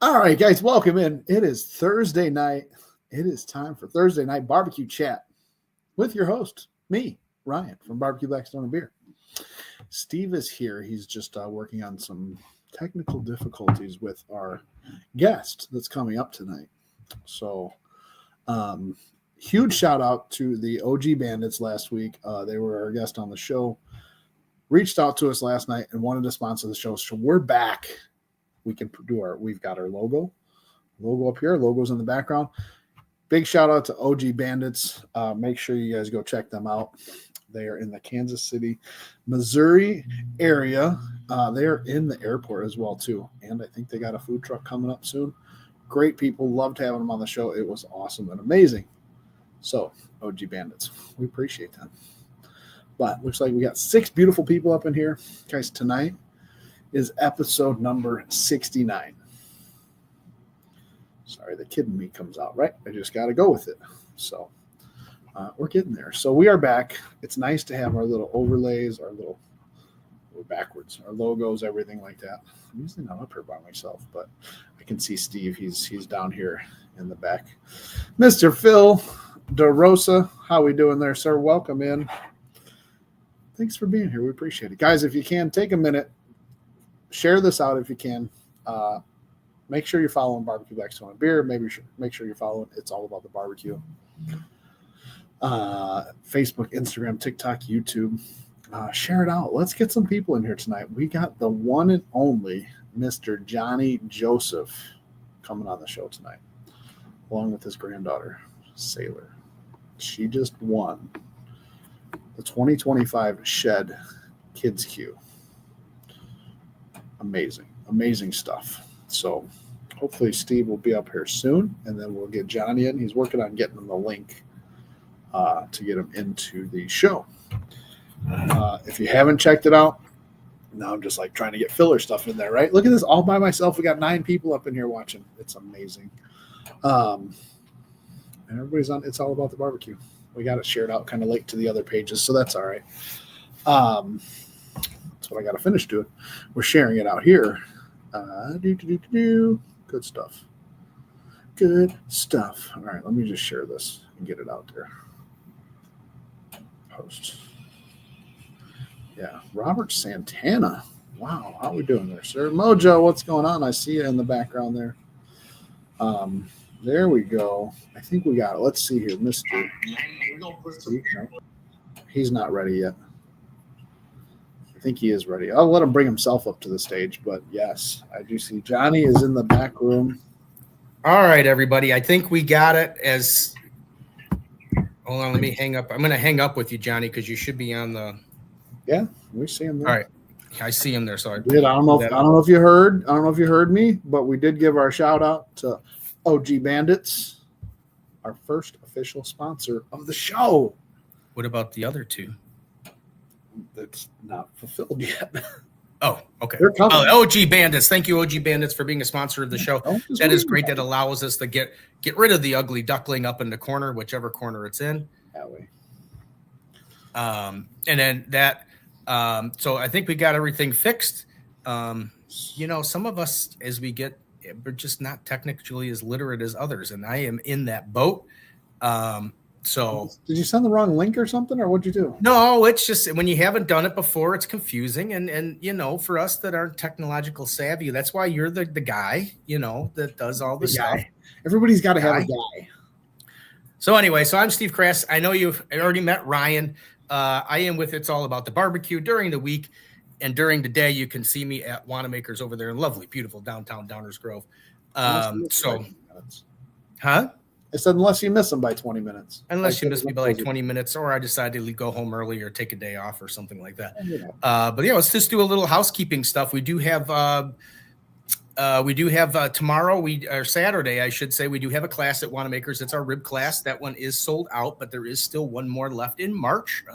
All right, guys, welcome in. It is Thursday night. It is time for Thursday night barbecue chat with your host, me, Ryan from Barbecue Blackstone and Beer. Steve is here. He's just working on some technical difficulties with our guest that's coming up tonight. So, huge shout out to the OG Bandits last week. They were our guest on the show. Reached out to us last night and wanted to sponsor the show. So we're back. We've got our logo up here. Logo's in the background. Big shout out to OG Bandits. Make sure you guys go check them out. They are in the Kansas City, Missouri area. They are in the airport as well too. And I think they got a food truck coming up soon. Great people. Loved having them on the show. It was awesome and amazing. So OG Bandits, we appreciate them. But looks like we got 6 beautiful people up in here. Guys, tonight is episode number 69. Sorry, the kid in me comes out, right? I just got to go with it. So we're getting there. So we are back. It's nice to have our little overlays, we're backwards, our logos, everything like that. I'm usually not up here by myself, but I can see Steve. He's down here in the back. Mr. Phil DeRosa, how we doing there, sir? Welcome in. Thanks for being here. We appreciate it. Guys, if you can, take a minute. Share this out if you can. Make sure you're following Barbecue Blackstone and Beer. Maybe make sure you're following It's All About the Barbecue. Facebook, Instagram, TikTok, YouTube. Share it out. Let's get some people in here tonight. We got the one and only Mr. Johnny Joseph coming on the show tonight, along with his granddaughter, Sailor. She just won the 2025 Shed Kids Q. Amazing stuff. So hopefully Steve will be up here soon, and then we'll get Johnny in. He's working on getting him the link to get him into the show. If you haven't checked it out, now I'm just like trying to get filler stuff in there, right? Look at this, all by myself. We got 9 people up in here watching. It's amazing. And everybody's on It's All About the Barbecue. We got it shared out kind of late to the other pages, so that's all right. That's what I got to finish doing. We're sharing it out here. Good stuff. All right, let me just share this and get it out there. Post. Yeah, Robert Santana. Wow, how are we doing there, sir? Mojo, what's going on? I see you in the background there. There we go. I think we got it. Let's see here, Mr. He's not ready yet. I think he is ready. I'll let him bring himself up to the stage, but yes, I do see Johnny is in the back room. All right, everybody. I think we got it as – hold on, let me hang up. I'm going to hang up with you, Johnny, because you should be on the – Yeah, we see him there. All right. I see him there. So I don't know if you heard me, but we did give our shout out to OG Bandits, our first official sponsor of the show. What about the other 2? That's not fulfilled yet. Oh, okay. They're coming. OG Bandits. Thank you, OG Bandits, for being a sponsor of the show. That is great. That allows us to get rid of the ugly duckling up in the corner, whichever corner it's in. That way. And then that so I think we got everything fixed. Some of us, as we get, we're just not technically as literate as others, and I am in that boat. So did you send the wrong link or something, or what'd you do? No, it's just when you haven't done it before, it's confusing. And for us that aren't technological savvy, that's why you're the guy, that does all the stuff. Everybody's got to have a guy. So anyway, I'm Steve Krass. I know you've already met Ryan. I am with It's All About the Barbecue during the week, and during the day, you can see me at Wanamaker's over there in lovely, beautiful downtown Downers Grove. I said, unless you miss them by 20 minutes. Unless you miss me by like 20 minutes, or I decided to go home early or take a day off or something like that. But let's just do a little housekeeping stuff. We do have tomorrow, or Saturday, I should say, we do have a class at Wanamaker's. It's our rib class. That one is sold out, but there is still one more left in March.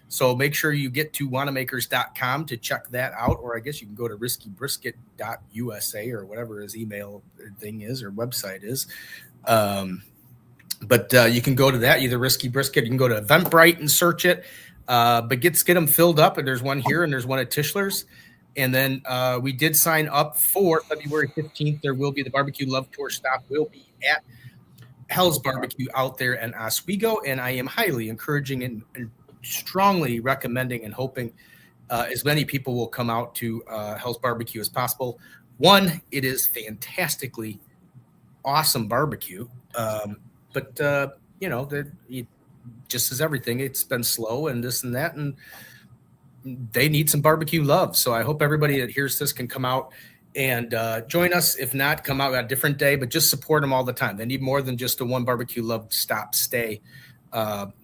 So make sure you get to wanamakers.com to check that out, or I guess you can go to riskybrisket.usa or whatever his email thing is or website is. But you can go to that, either Risky Brisket. You can go to Eventbrite and search it. But get them filled up. And there's one here and there's one at Tischler's. And then we did sign up for February 15th. There will be the Barbecue Love Tour stop. Will be at Hell's Barbecue out there in Oswego. And I am highly encouraging and strongly recommending and hoping as many people will come out to Hell's Barbecue as possible. One, it is fantastically awesome barbecue. But just as everything, it's been slow and this and that. And they need some barbecue love. So I hope everybody that hears this can come out and join us. If not, come out on a different day, but just support them all the time. They need more than just a one barbecue love stop stay.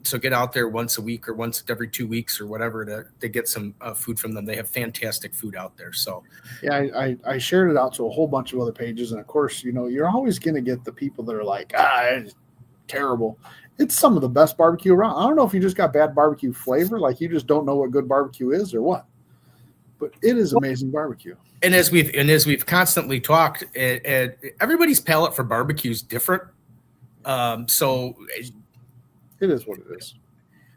So get out there once a week or once every 2 weeks or whatever to get some food from them. They have fantastic food out there. So yeah, I shared it out to a whole bunch of other pages. And of course, you're always going to get the people that are like, it's terrible. It's some of the best barbecue around. I don't know if you just got bad barbecue flavor, like you just don't know what good barbecue is or what, but it is amazing barbecue. And as we've constantly talked, everybody's palate for barbecue is different. So it is what it is.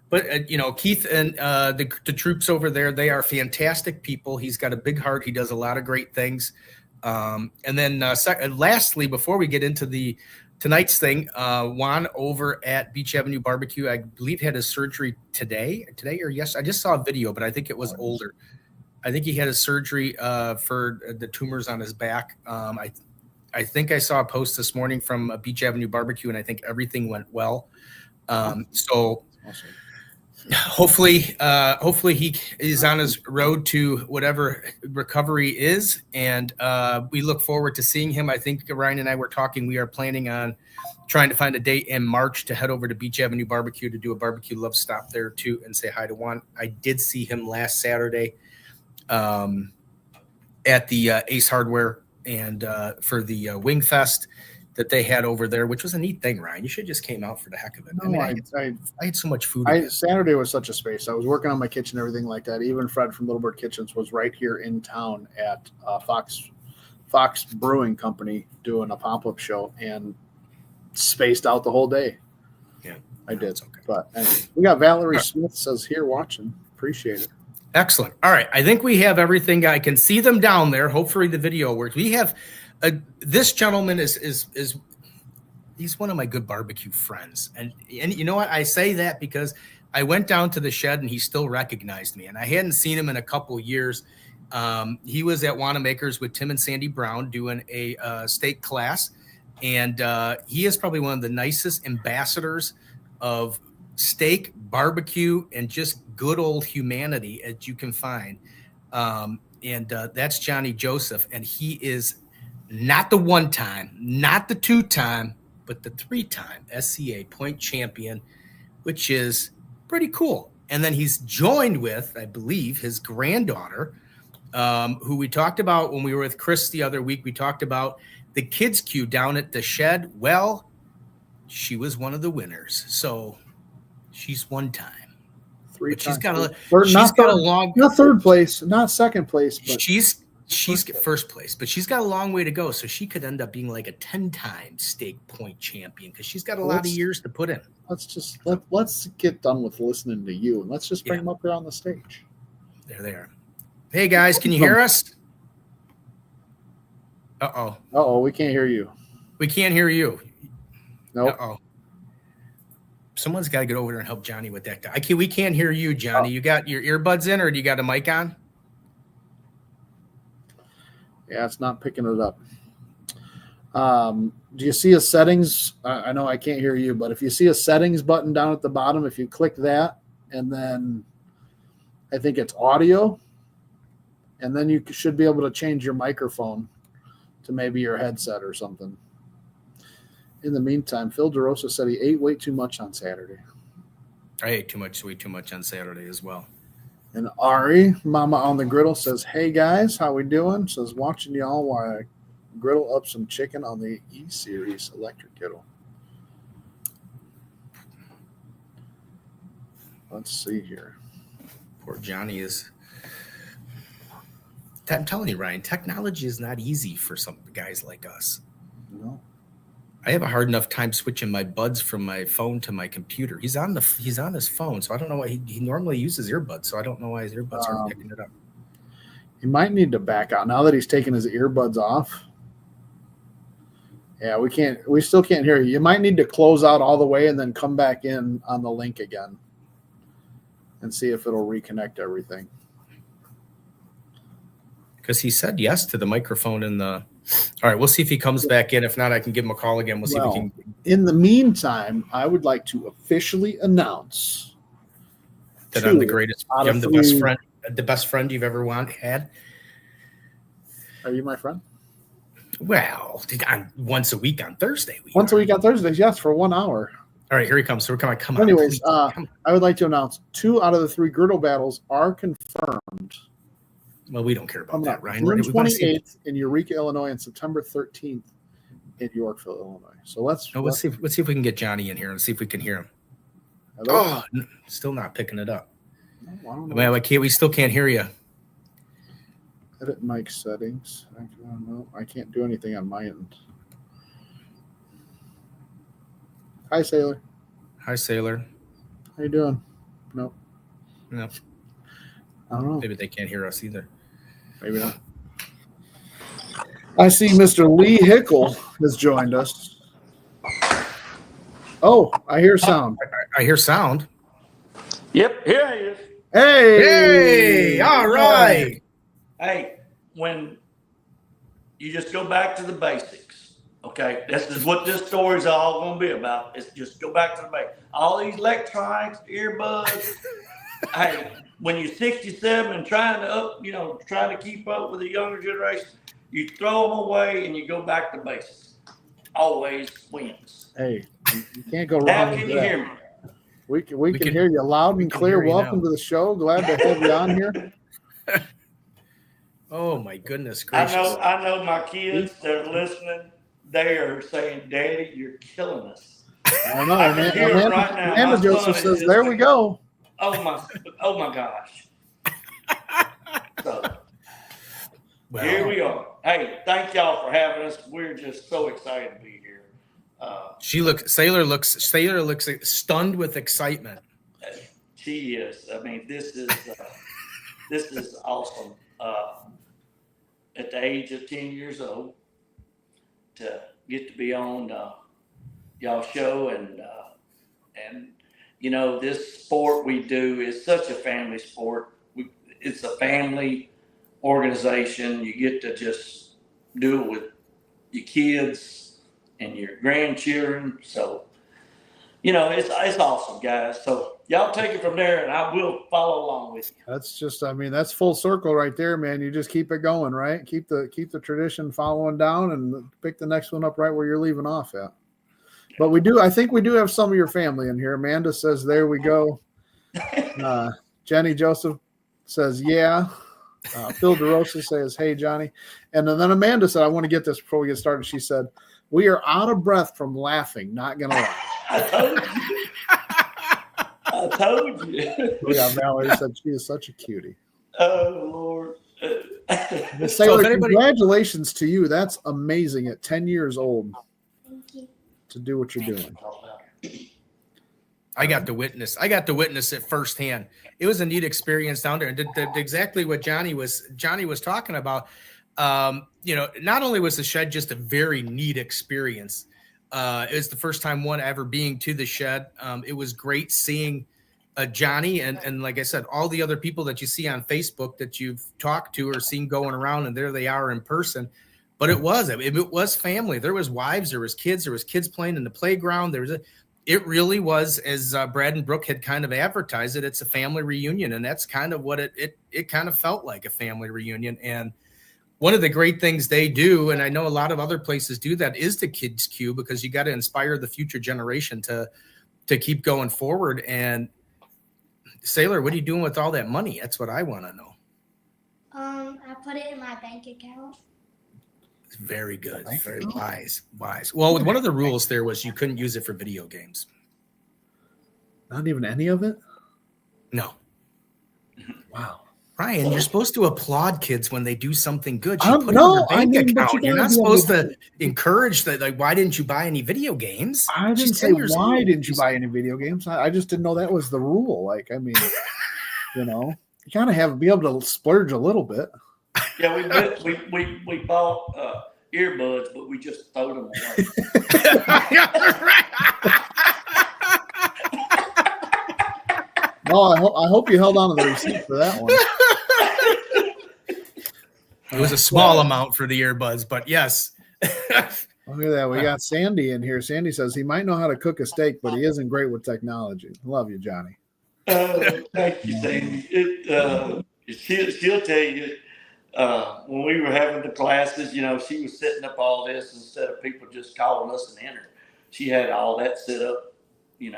But Keith and the troops over there, they are fantastic people. He's got a big heart. He does a lot of great things. And then lastly, before we get into tonight's thing, Juan over at Beach Avenue Barbecue, I believe had his surgery today or yes. I just saw a video, but I think it was older. I think he had his surgery for the tumors on his back. I think I saw a post this morning from Beach Avenue Barbecue, and I think everything went well. So awesome. Hopefully he is on his road to whatever recovery is. And we look forward to seeing him. I think Ryan and I were talking, we are planning on trying to find a date in March to head over to Beach Avenue Barbecue to do a barbecue love stop there too and say hi to Juan. I did see him last Saturday at the Ace Hardware and for the Wing Fest that they had over there, which was a neat thing, Ryan. You should have just came out for the heck of it. No, I had so much food. Saturday was such a space. I was working on my kitchen, everything like that. Even Fred from Little Bird Kitchens was right here in town at Fox Brewing Company doing a pop-up show and spaced out the whole day. Yeah, I did. Okay. But anyway, we got Valerie Smith says here watching. Appreciate it. Excellent. All right. I think we have everything. I can see them down there. Hopefully the video works. We have this gentleman is he's one of my good barbecue friends. And you know what? I say that because I went down to the Shed and he still recognized me. And I hadn't seen him in a couple years. He was at Wanamaker's with Tim and Sandy Brown doing a steak class. And he is probably one of the nicest ambassadors of steak, barbecue, and just good old humanity as you can find. And that's Johnny Joseph. And he is not the one-time, not the two-time, but the three-time SCA point champion, which is pretty cool. And then he's joined with, I believe, his granddaughter, who we talked about when we were with Chris the other week. We talked about the kids' queue down at the Shed. Well, she was one of the winners. So she's one-time. She's got a long, not third place, not second place, but she's first place, but she's got a long way to go. So she could end up being like a 10-time steak point champion because she's got a lot of years to put in. Let's get done with listening to you and let's just bring them up here on the stage. There they are. Hey guys, can you hear us? Uh-oh, we can't hear you. We can't hear you. Nope. Uh-oh. Someone's got to get over there and help Johnny with that guy. We can't hear you, Johnny. You got your earbuds in or do you got a mic on? Yeah, it's not picking it up. Do you see a settings? I know I can't hear you, but if you see a settings button down at the bottom, if you click that, and then I think it's audio, and then you should be able to change your microphone to maybe your headset or something. In the meantime, Phil DeRosa said he ate way too much on Saturday. I ate way too much on Saturday as well. And Ari, Mama on the Griddle, says, hey, guys, how we doing? Says, watching y'all while I griddle up some chicken on the E-Series electric kettle. Let's see here. Poor Johnny is – I'm telling you, Ryan, technology is not easy for some guys like us. No. I have a hard enough time switching my buds from my phone to my computer. He's on his phone, so I don't know why he normally uses earbuds, so I don't know why his earbuds aren't picking it up. He might need to back out now that he's taken his earbuds off. Yeah, we still can't hear you. You might need to close out all the way and then come back in on the link again and see if it'll reconnect everything. Because he said yes to the microphone in the. All right, we'll see if he comes back in. If not, I can give him a call again. We'll see if we can. In the meantime, I would like to officially announce that I'm the greatest. I'm the best friend you've ever had. Are you my friend? Well, once a week on Thursday. Once a week on Thursdays, yes, for 1 hour. All right, here he comes. So we're coming. Come on. Anyways, I would like to announce 2 out of the 3 girdle battles are confirmed. Well, we don't care about that, Ryan. June 28th in Eureka, Illinois, and September 13th in Yorkville, Illinois. So let's see if we can get Johnny in here and see if we can hear him. Hello? Oh, still not picking it up. No, I don't know. Man, we still can't hear you. Edit mic settings. I can't do anything on my end. Hi, Sailor. Hi, Sailor. How you doing? Nope. No. I don't know. Maybe they can't hear us either. Maybe not. I see Mr. Lee Hickle has joined us. Oh, I hear sound. I hear sound. Yep, here he is. Hey, all right. Hey, when you just go back to the basics, okay? This is what this story's all going to be about. It's just go back to the basics. All these electronics, earbuds. Hey, when you're 67 and trying to keep up with the younger generation, you throw them away and you go back to basics. Always wins. Hey, you can't go wrong with that. How can you hear me? We can hear you loud and clear. Welcome to the show. Glad to have you on here. Oh my goodness gracious! I know my kids that are listening. They are saying, "Daddy, you're killing us." I know. Amanda Joseph says, "There we go." Oh my gosh! So here we are. Hey, thank y'all for having us. We're just so excited to be here. Sailor looks stunned with excitement. She is. I mean, this is awesome. At the age of 10 years old, to get to be on y'all show and this sport we do is such a family sport. It's a family organization. You get to just do it with your kids and your grandchildren. So, it's awesome, guys. So y'all take it from there, and I will follow along with you. That's full circle right there, man. You just keep it going, right? Keep the tradition following down and pick the next one up right where you're leaving off at. But I think we do have some of your family in here. Amanda says, there we go. Jenny Joseph says, yeah. Phil DeRosa says, hey, Johnny. And then Amanda said, I want to get this before we get started. She said, we are out of breath from laughing. Not going to lie. I told you. Yeah, Valerie said she is such a cutie. Oh, Lord. Sailor, congratulations to you. That's amazing at 10 years old to do what you're doing. I got to witness it firsthand. It was a neat experience down there, and did exactly what Johnny was talking about. Not only was the shed just a very neat experience, it was the first time ever being to the shed. It was great seeing Johnny and like I said, all the other people that you see on Facebook that you've talked to or seen going around, and there they are in person. But it was family. There was wives, there was kids playing in the playground. It really was, as Brad and Brooke had kind of advertised it, it's a family reunion, and that's kind of what it kind of felt like, a family reunion. And one of the great things they do, and I know a lot of other places do that, is the Kids Queue, because you got to inspire the future generation to keep going forward. And Sailor, what are you doing with all that money? That's what I want to know. I put it in my bank account. Very good. Very wise. Well, one of the rules there was you couldn't use it for video games. Not even any of it? No. Wow. Ryan, you're supposed to applaud kids when they do something good. You're not supposed to encourage that. Like, why didn't you buy any video games? I didn't say why didn't you buy any video games. I just didn't know that was the rule. Like, I mean, you kind of be able to splurge a little bit. Yeah, we bought earbuds, but we just threw them away. No, I hope you held on to the receipt for that one. It was a small amount for the earbuds, but yes. Look at that. We got Sandy in here. Sandy says he might know how to cook a steak, but he isn't great with technology. Love you, Johnny. Thank you, Sandy. She'll tell you, when we were having the classes, she was setting up all this instead of people just calling us and enter. She had all that set up, and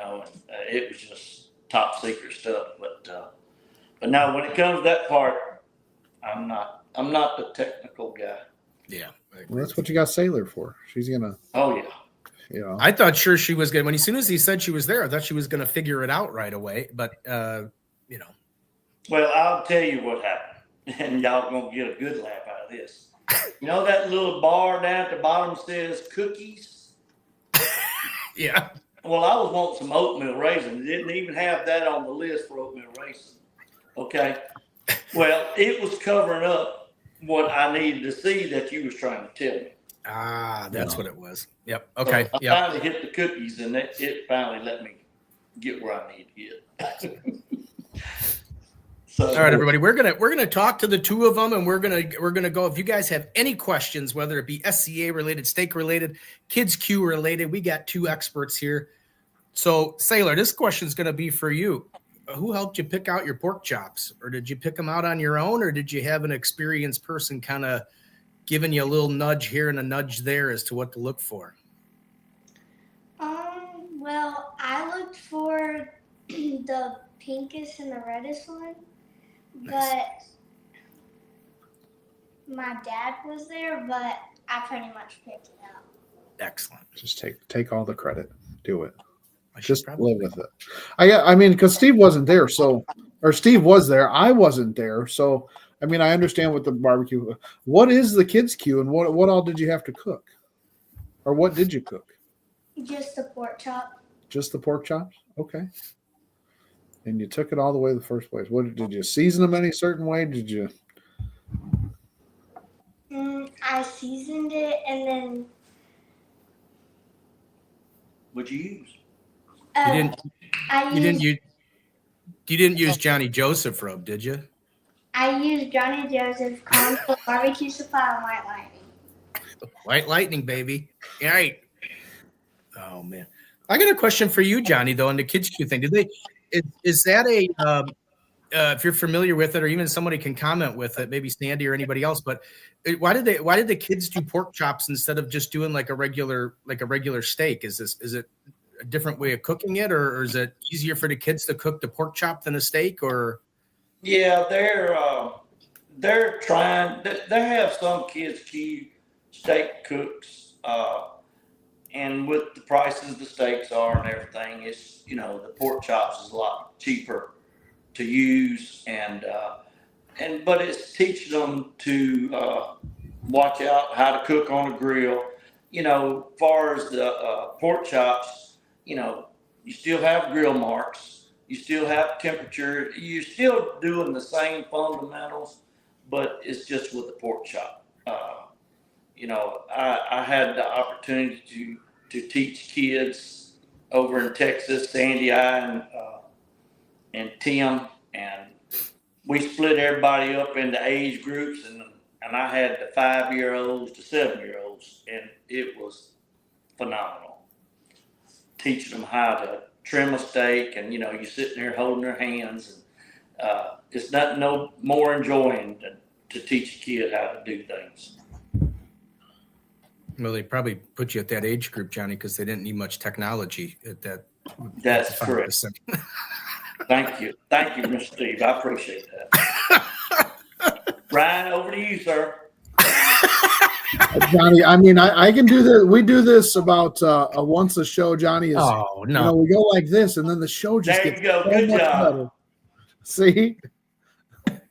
it was just top secret stuff. But now when it comes to that part, I'm not the technical guy. Yeah. Well, that's what you got Sailor for. She's gonna. Oh yeah. I thought sure she was good. As soon as he said she was there, I thought she was going to figure it out right away. But Well, I'll tell you what happened, and y'all gonna get a good laugh out of this. That little bar down at the bottom says cookies. Yeah. Well, I was wanting some oatmeal raisin. Didn't even have that on the list for oatmeal raisin. Okay. Well, it was covering up what I needed to see that you was trying to tell me. Ah, that's what it was. Yep. Okay. So I finally hit the cookies, and it finally let me get where I need to get. So, all right, everybody, we're gonna talk to the two of them, and we're gonna go. If you guys have any questions, whether it be SCA related, steak related, Kids Q related, we got two experts here. So, Sailor, this question is gonna be for you. Who helped you pick out your pork chops, or did you pick them out on your own, or did you have an experienced person kind of giving you a little nudge here and a nudge there as to what to look for? Well, I looked for the pinkest and the reddest one, but my dad was there, but I pretty much picked it out. Excellent. Just take all the credit. Do it. I should Just probably live with it. I mean, because Steve wasn't there, or Steve was there. I wasn't there, so I mean, I understand what the barbecue. What is the kids' queue, and what all did you have to cook, or what did you cook? Just the pork chop. Just the pork chops. Okay. And you took it all the way to the first place. What did you season them any certain way? Did you? I seasoned it, and then. What'd you use? You didn't use Johnny Joseph rub, did you? I used Johnny Joseph, Consul, Barbecue Supply, and White Lightning. White Lightning, baby. All right. Oh man, I got a question for you, Johnny. Though on the Kids Q thing, is that a if you're familiar with it, or even somebody can comment with it, maybe Sandy or anybody else? But why did the kids do pork chops instead of just doing like a regular steak? Is it a different way of cooking it, or is it easier for the kids to cook the pork chop than a steak? Or yeah, they're trying. They have some Kids Q steak cooks, and with the prices the steaks are and everything, it's the pork chops is a lot cheaper to use, but it's teaching them to watch out how to cook on a grill. Far as the pork chops. You still have grill marks, you still have temperature, you're still doing the same fundamentals, but it's just with the pork chop. I had the opportunity to teach kids over in Texas, Sandy, and Tim, and we split everybody up into age groups, and I had the 5-year-olds to 7-year-olds, and it was phenomenal. Teaching them how to trim a steak, and you're sitting there holding their hands, and it's nothing no more enjoying than to teach a kid how to do things. Well, they probably put you at that age group, Johnny, because they didn't need much technology at that. That's correct. Thank you, Mr. Steve. I appreciate that. Ryan, over to you, sir. Johnny, I mean, I can do this. We do this about once a show. Johnny is. Oh no, we go like this, and then the show just there gets you go. so Good much job. better. See?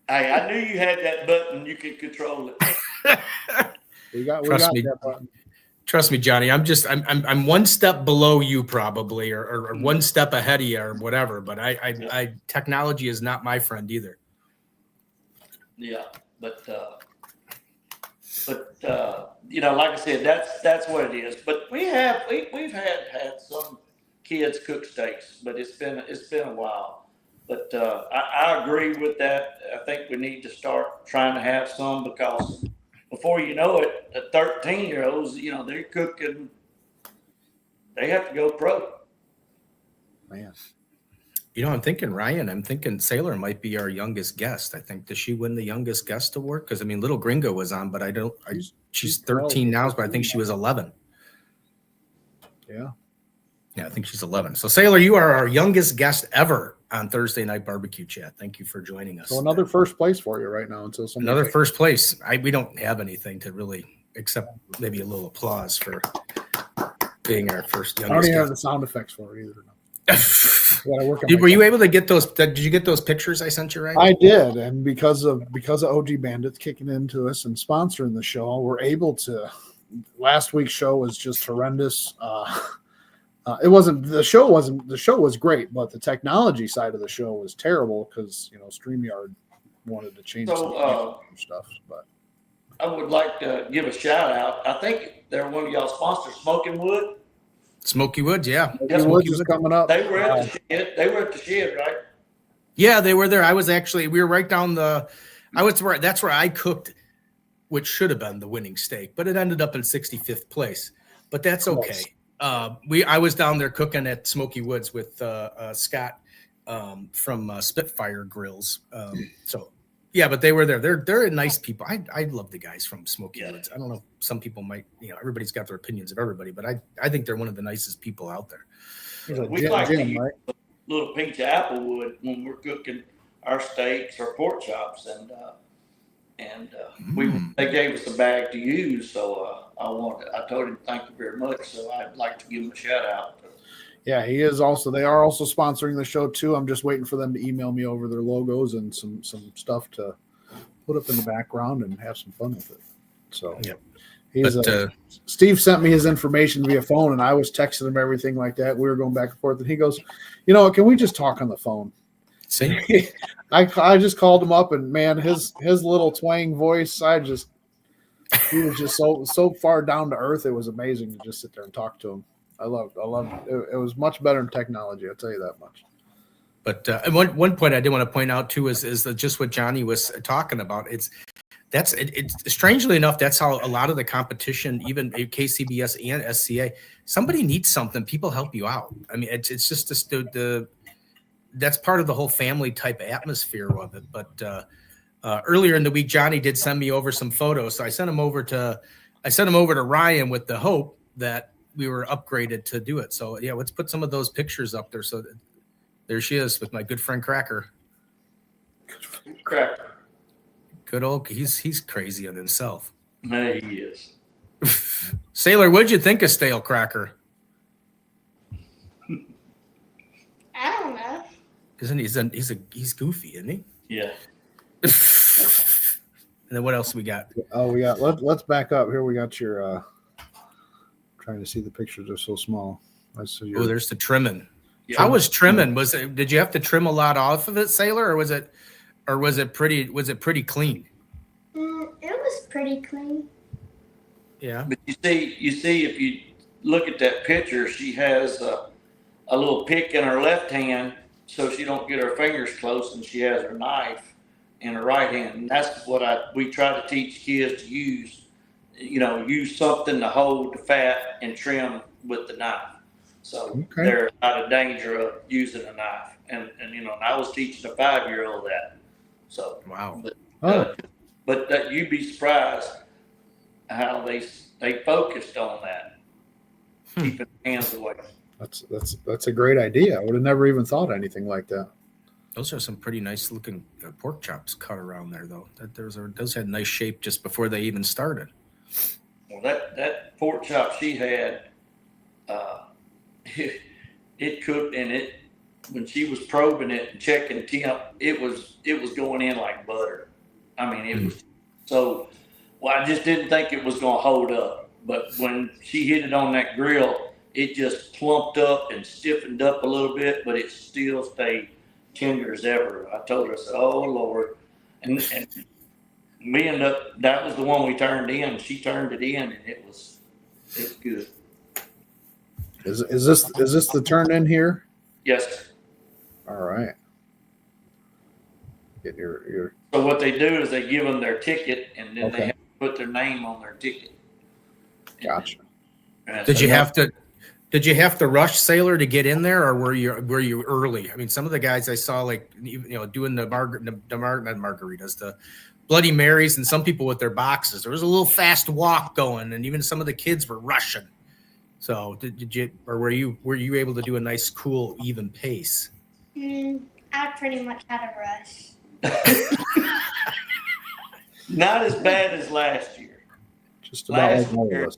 Hey, I knew you had that button. You could control it. We got Trust me. that button. Trust me, Johnny. I'm one step below you probably, or one step ahead of you, or whatever. But I technology is not my friend either. Yeah, but But like I said, that's what it is. But we've had some kids cook steaks, but it's been a while. But I agree with that. I think we need to start trying to have some, because before you know it, the 13-year-olds, they're cooking. They have to go pro. Man. I'm thinking Sailor might be our youngest guest. I think, does she win the youngest guest award? Because Little Gringo was on, but she's 13 now, but I think she was 11. Yeah. Yeah, I think she's 11. So Sailor, you are our youngest guest ever on Thursday Night Barbecue Chat. Thank you for joining us. So another first place for you right now until somebody. Another first place. We don't have anything to really, except maybe a little applause for being our first youngest. I don't even guest. have the sound effects for it either. Were you able to get those? Did you get those pictures I sent you? Right, I did, and because of OG Bandits kicking into us and sponsoring the show, we're able to. Last week's show was just horrendous. The show was great, but the technology side of the show was terrible because StreamYard wanted to change some stuff. But I would like to give a shout out. I think they're one of y'all sponsors, Smoking Wood. Smoky Woods, yeah. Smoky Woods is coming up. They were at the shed. They were at the shed, right? Yeah, they were there. We were right down that's where I cooked, which should have been the winning steak, but it ended up in 65th place. But that's okay. I was down there cooking at Smoky Woods with Scott from Spitfire Grills. Yeah, but they were there. They're nice people. I love the guys from Smoky Woods. I don't know. Some people might, everybody's got their opinions of everybody, but I think they're one of the nicest people out there. We like to use a little pinch of applewood when we're cooking our steaks or pork chops, and they gave us a bag to use. So I told him thank you very much. So I'd like to give him a shout out. Yeah, he is also. They are also sponsoring the show too. I'm just waiting for them to email me over their logos and some stuff to put up in the background and have some fun with it. So, Steve sent me his information via phone, and I was texting him everything like that. We were going back and forth, and he goes, can we just talk on the phone? See, I just called him up, and man, his little twang voice, he was just so far down to earth. It was amazing to just sit there and talk to him. I loved it. It was much better in technology. I'll tell you that much. But one point I did want to point out too is just what Johnny was talking about. It's strangely enough, that's how a lot of the competition, even KCBS and SCA, somebody needs something, people help you out. It's just that's part of the whole family type atmosphere of it. But earlier in the week, Johnny did send me over some photos, so I sent him over to Ryan with the hope that we were upgraded to do it. So yeah, let's put some of those pictures up there. So there she is with my good friend Cracker. Cracker. Good old, he's crazy on himself. Yeah, he is. Sailor, what'd you think of Stale Cracker? I don't know. Isn't he's goofy, isn't he? Yeah. And then what else we got? Oh, let's back up here. We got your trying to see the pictures are so small. Oh, there's the trimming. Yeah. How was trimming? Did you have to trim a lot off of it, Sailor, or was it pretty clean? It was pretty clean. Yeah. But you see, if you look at that picture, she has a little pick in her left hand, so she don't get her fingers close, and she has her knife in her right hand. And that's what we try to teach kids to use. Use something to hold the fat and trim with the knife. So they're out of danger of using a knife. And I was teaching a 5-year-old that. So wow. But you'd be surprised how they focused on that, keeping hands away. That's a great idea. I would have never even thought anything like that. Those are some pretty nice looking pork chops cut around there, though. Those had nice shape just before they even started. Well, that pork chop she had, it cooked, and it when she was probing it and checking temp, it was going in like butter. It was so. Well, I just didn't think it was going to hold up, but when she hit it on that grill, it just plumped up and stiffened up a little bit, but it still stayed tender as ever. I told her, I said, "Oh Lord," and We ended up, that was the one we turned in. She turned it in, and it was good. Is this the turn in here? Yes. All right. Get your So what they do is they give them their ticket, and then Okay. they have to put their name on their ticket. Gotcha. And Did so you have to rush Sailor to get in there, or were you early? I mean, some of the guys I saw, like, doing the margaritas, the Bloody Marys, and some people with their boxes. There was a little fast walk going, and even some of the kids were rushing. So did you, or were you able to do a nice, cool, even pace? I pretty much had a rush. Not as bad as last year. just about Last like all year, of us.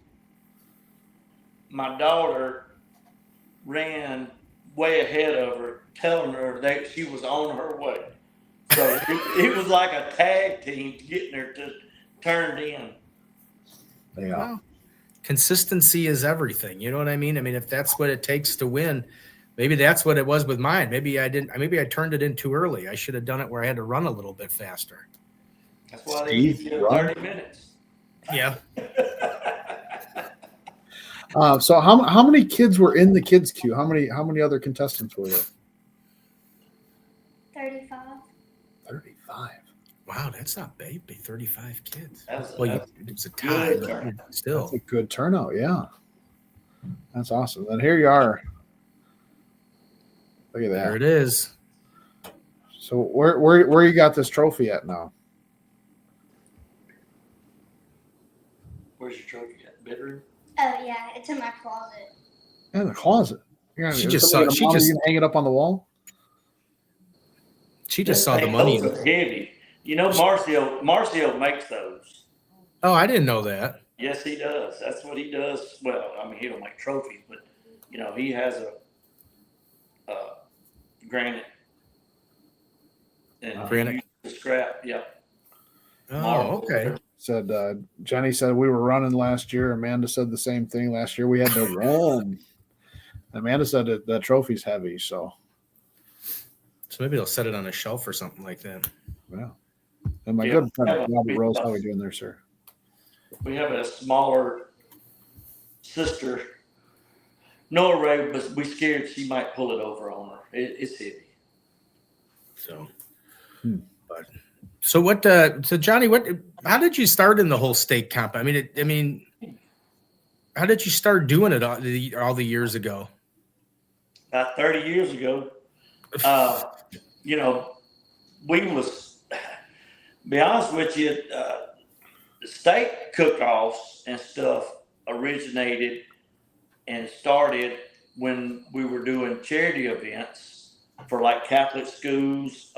my daughter ran way ahead of her, telling her that she was on her way. So it was like a tag team getting her to turned in. Yeah. Well, consistency is everything. You know what I mean? I mean, if that's what it takes to win, maybe that's what it was with mine. Maybe I turned it in too early. I should have done it where I had to run a little bit faster. That's why they give you 30 minutes. Yeah. So how many kids were in the kids queue? How many other contestants were there? 35. 35. Wow, that's not bad. 35 kids. That's It's a tie, good. but still. That's a good turnout. Yeah. That's awesome. Then here you are. Look at that. There it is. So where you got this trophy at now? Where's your trophy at? Bedroom? Oh yeah, it's in my closet. In the closet. She just hang it up on the wall. She just saw the money. Those are heavy. You know, Marcio makes those. Oh, I didn't know that. Yes, he does. That's what he does. Well, I mean, he don't make trophies, but he has a granite and Granite. the scrap. Yeah. Oh, okay. Said Jenny said we were running last year. Amanda said the same thing. Last year we had to run. Amanda said that the trophy's heavy, so maybe they'll set it on a shelf or something like that. yeah. And my good friend Robert Rose, how are we doing there, sir? We have a smaller sister, Nora Ray, but we scared she might pull it over on her. It's heavy. So, so what? So Johnny, how did you start in the whole state comp? I mean, how did you start doing it all the years ago? About 30 years ago, we was, be honest with you, the state cook-offs and stuff originated and started when we were doing charity events for like Catholic schools,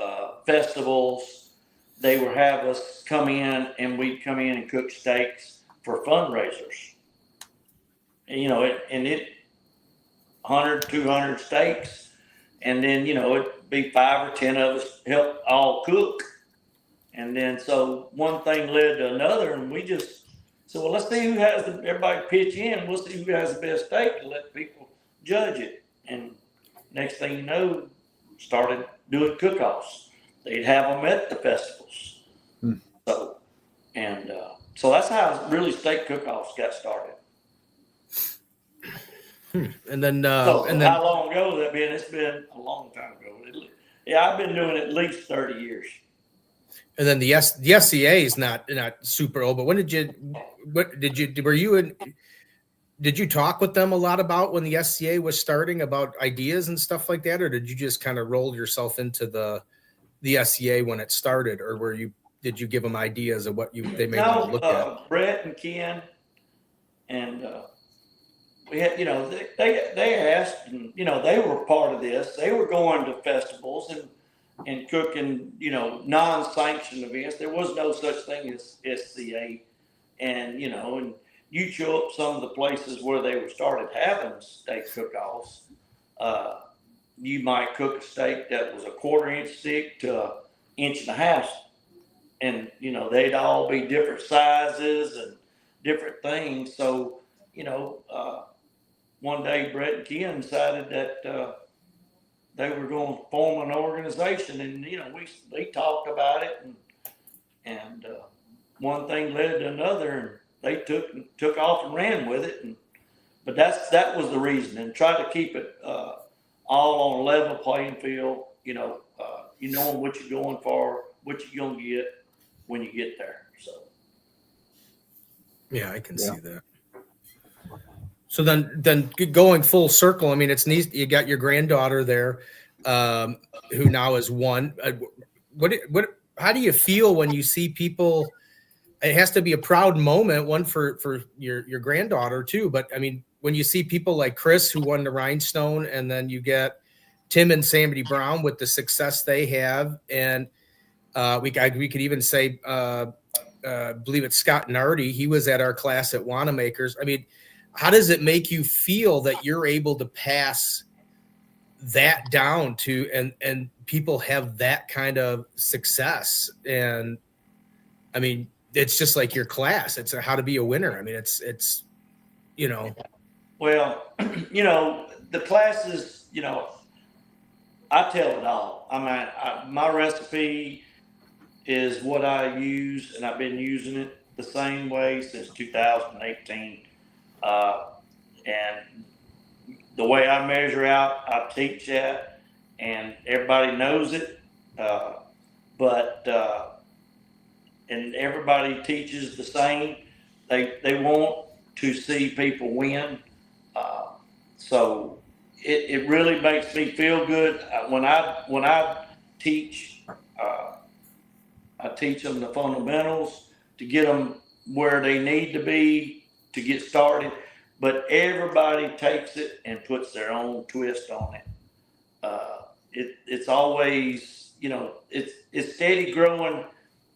festivals. They would have us come in and we'd come in and cook steaks for fundraisers. And, it 100, 200 steaks. And then, it'd be 5 or 10 of us help all cook. And then, so one thing led to another, and we just said, well, let's see who has everybody pitch in. We'll see who has the best steak and let people judge it. And next thing you know, started doing cook-offs. They'd have them at the festivals. So that's how really steak cook-offs got started. And then, how long ago has that been? It's been a long time ago. I've been doing it at least 30 years. And then the SCA is not super old, but did you talk with them a lot about when the SCA was starting about ideas and stuff like that, or did you just kind of roll yourself into the SCA when it started, or did you give them ideas of what they may want to look at? Brett and Ken, and we had, they asked, and they were part of this. They were going to festivals and cooking, non-sanctioned events. There was no such thing as SCA, and and you show up some of the places where they were started having steak cook-offs. You might cook a steak that was a 1/4 inch thick to 1.5 inches. And, they'd all be different sizes and different things. So, one day Brett and Ken decided that they were going to form an organization. And, we talked about it and one thing led to another, and they took off and ran with it. But that was the reason, and try to keep it all on a level playing field. You know what you're going for, what you're gonna get when you get there. So yeah, I can see that. So then going full circle, I mean, it's neat. You got your granddaughter there, who now is one. How do you feel when you see people? It has to be a proud moment, one for your granddaughter too. But I mean, when you see people like Chris who won the Rhinestone, and then you get Tim and Sammy Brown with the success they have, and we could even say, believe it's Scott Nardi. He was at our class at Wanamakers. I mean, how does it make you feel that you're able to pass that down to and people have that kind of success? And I mean, it's just like your class. It's how to be a winner. I mean, it's well, the classes, I tell it all. I mean, my recipe is what I use, and I've been using it the same way since 2018. And the way I measure out, I teach that, and everybody knows it. And everybody teaches the same. They want to see people win. So it really makes me feel good when I teach. I teach them the fundamentals to get them where they need to be to get started. But everybody takes it and puts their own twist on it. It's always, it's steady growing.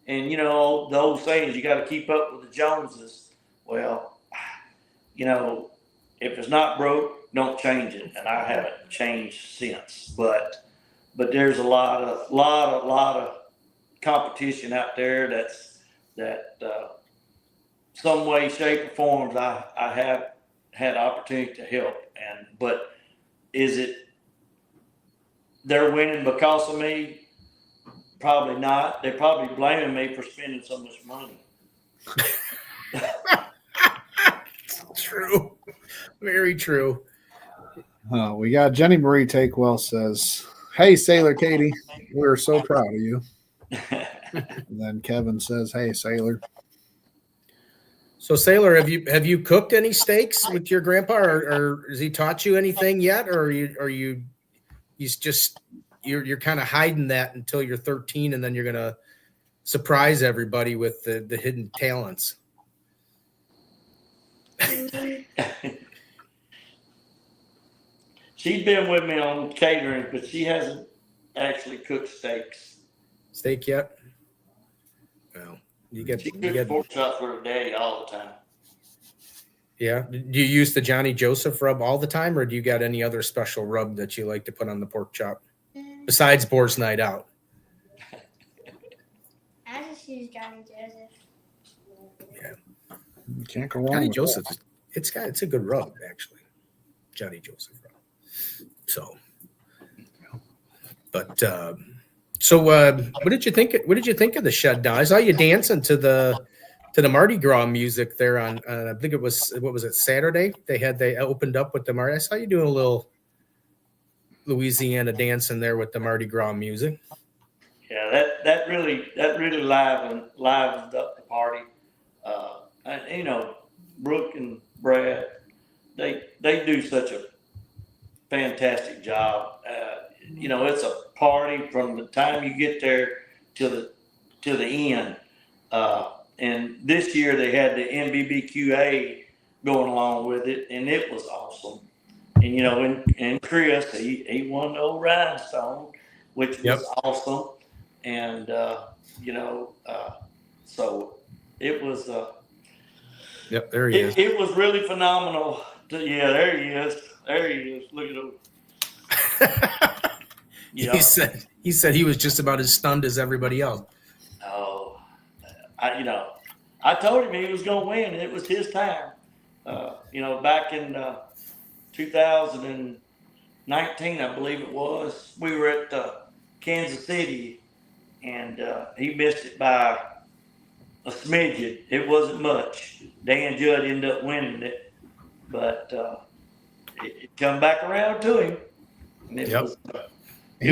And, the old saying is you got to keep up with the Joneses. Well, if it's not broke, don't change it. And I haven't changed since. But there's a lot of competition out there that some way, shape, or forms I have had opportunity to help. But is it they're winning because of me? Probably not. They're probably blaming me for spending so much money. True. Very true. We got Jenny Marie Takewell says, "Hey, Sailor Katie, we're so proud of you." And then Kevin says, "Hey, Sailor." So, Sailor, have you cooked any steaks with your grandpa, or has he taught you anything yet, or he's just you're kind of hiding that until you're 13, and then you're gonna surprise everybody with the hidden talents? She's been with me on catering, but she hasn't actually cooked steaks. Steak yet? Well, you get pork chops for her daddy all the time. Yeah. Do you use the Johnny Joseph rub all the time, or do you got any other special rub that you like to put on the pork chop besides Boar's Night Out? I just use Johnny Joseph. Yeah. You can't go wrong Johnny with Joseph. that. It's a good rub, actually. Johnny Joseph rub. So, but what did you think? What did you think of the Shed Showdown? I saw you dancing to the Mardi Gras music there on. I think it was, what was it, Saturday? They opened up with the Mardi. I saw you doing a little Louisiana dancing there with the Mardi Gras music. Yeah, that really livened up the party. And, Brooke and Brad, they do such a fantastic job. It's a party from the time you get there to the end. And this year they had the MBBQA going along with it, and it was awesome. And and Chris, he won the old Rhinestone, which was awesome. And so it was. Yep, there he is. It was really phenomenal. Yeah, there he is. There he is. Look at him. Yeah. He said he was just about as stunned as everybody else. Oh, I told him he was going to win. It was his time. Back in 2019, I believe it was, we were at Kansas City, and he missed it by a smidgen. It wasn't much. Dan Judd ended up winning it, but it come back around to him. And it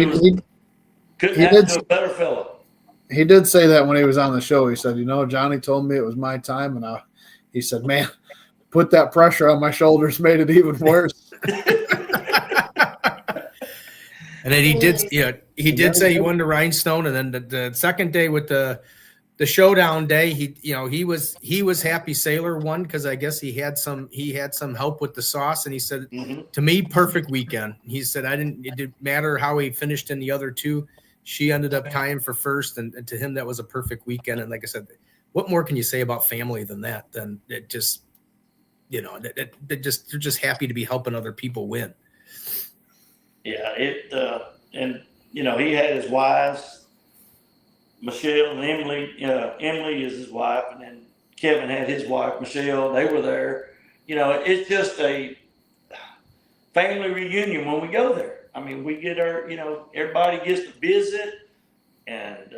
was couldn't happen to a better fella. He did say that when he was on the show. He said, Johnny told me it was my time, and he said, man, put that pressure on my shoulders made it even worse. And then he did say he won the Rhinestone, and then the second day with the showdown day, he was happy Sailor won because I guess he had some help with the sauce, and he said to me, perfect weekend. He said it didn't matter how he finished in the other two. She ended up tying for first, and to him that was a perfect weekend. And like I said, what more can you say about family than that? Then it just, they're just happy to be helping other people win. Yeah, and he had his wives, Michelle and Emily. Emily is his wife, and then Kevin had his wife, Michelle. They were there. It's just a family reunion when we go there. I mean, we get everybody gets to visit, and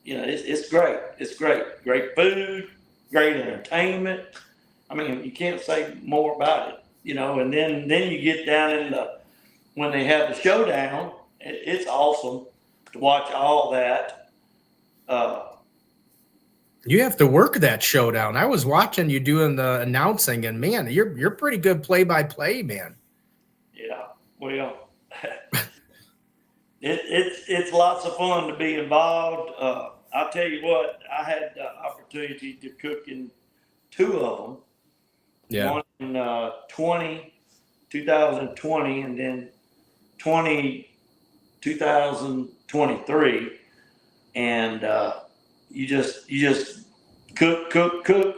it's great. It's great. Great food, great entertainment. I mean, you can't say more about it. And then you get down in when they have the showdown. It's awesome to watch all that. You have to work that showdown. I was watching you doing the announcing, and man, you're pretty good play-by-play, man. Yeah, well, it's lots of fun to be involved. I'll tell you what, I had the opportunity to cook in two of them. Yeah. One in 2020, and then 2023, and you just cook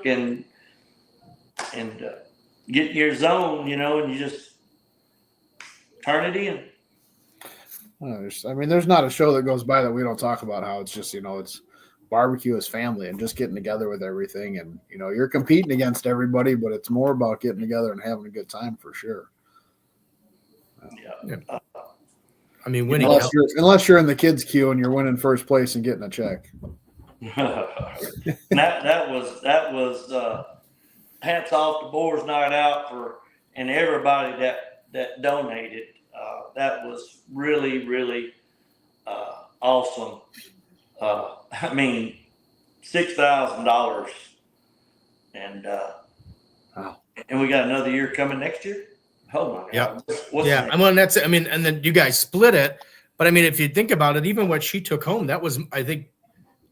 and get in your zone, and you just turn it in. There's not a show that goes by that we don't talk about how it's just, it's barbecue as family and just getting together with everything. And, you're competing against everybody, but it's more about getting together and having a good time for sure. Yeah. Winning. Unless you're in the kids queue and you're winning first place and getting a check. that was hats off to Boar's Night Out and everybody that donated. That was really, really awesome. $6,000, and wow. And we got another year coming next year. Oh my God! Yeah. And then you guys split it, but if you think about it, even what she took home, that was, I think,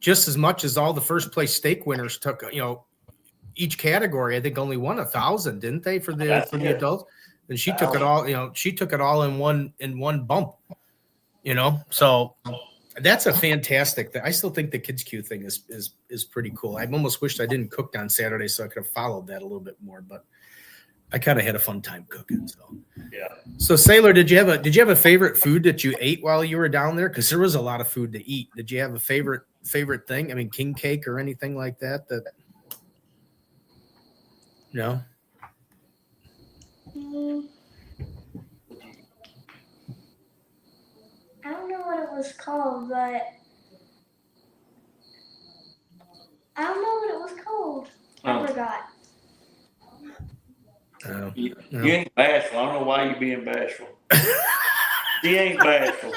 just as much as all the first place steak winners took. Each category, I think, only won 1,000, didn't they, for the adults? And she took it all. She took it all in one bump. So that's a fantastic thing. I still think the kids queue thing is pretty cool. I almost wished I didn't cook on Saturday so I could have followed that a little bit more, but I kind of had a fun time cooking. So yeah. So Sailor, did you have a favorite food that you ate while you were down there? Because there was a lot of food to eat. Did you have a favorite thing? King cake or anything like that? No. I don't know what it was called, but I forgot. You ain't bashful. I don't know why you being bashful. She ain't bashful.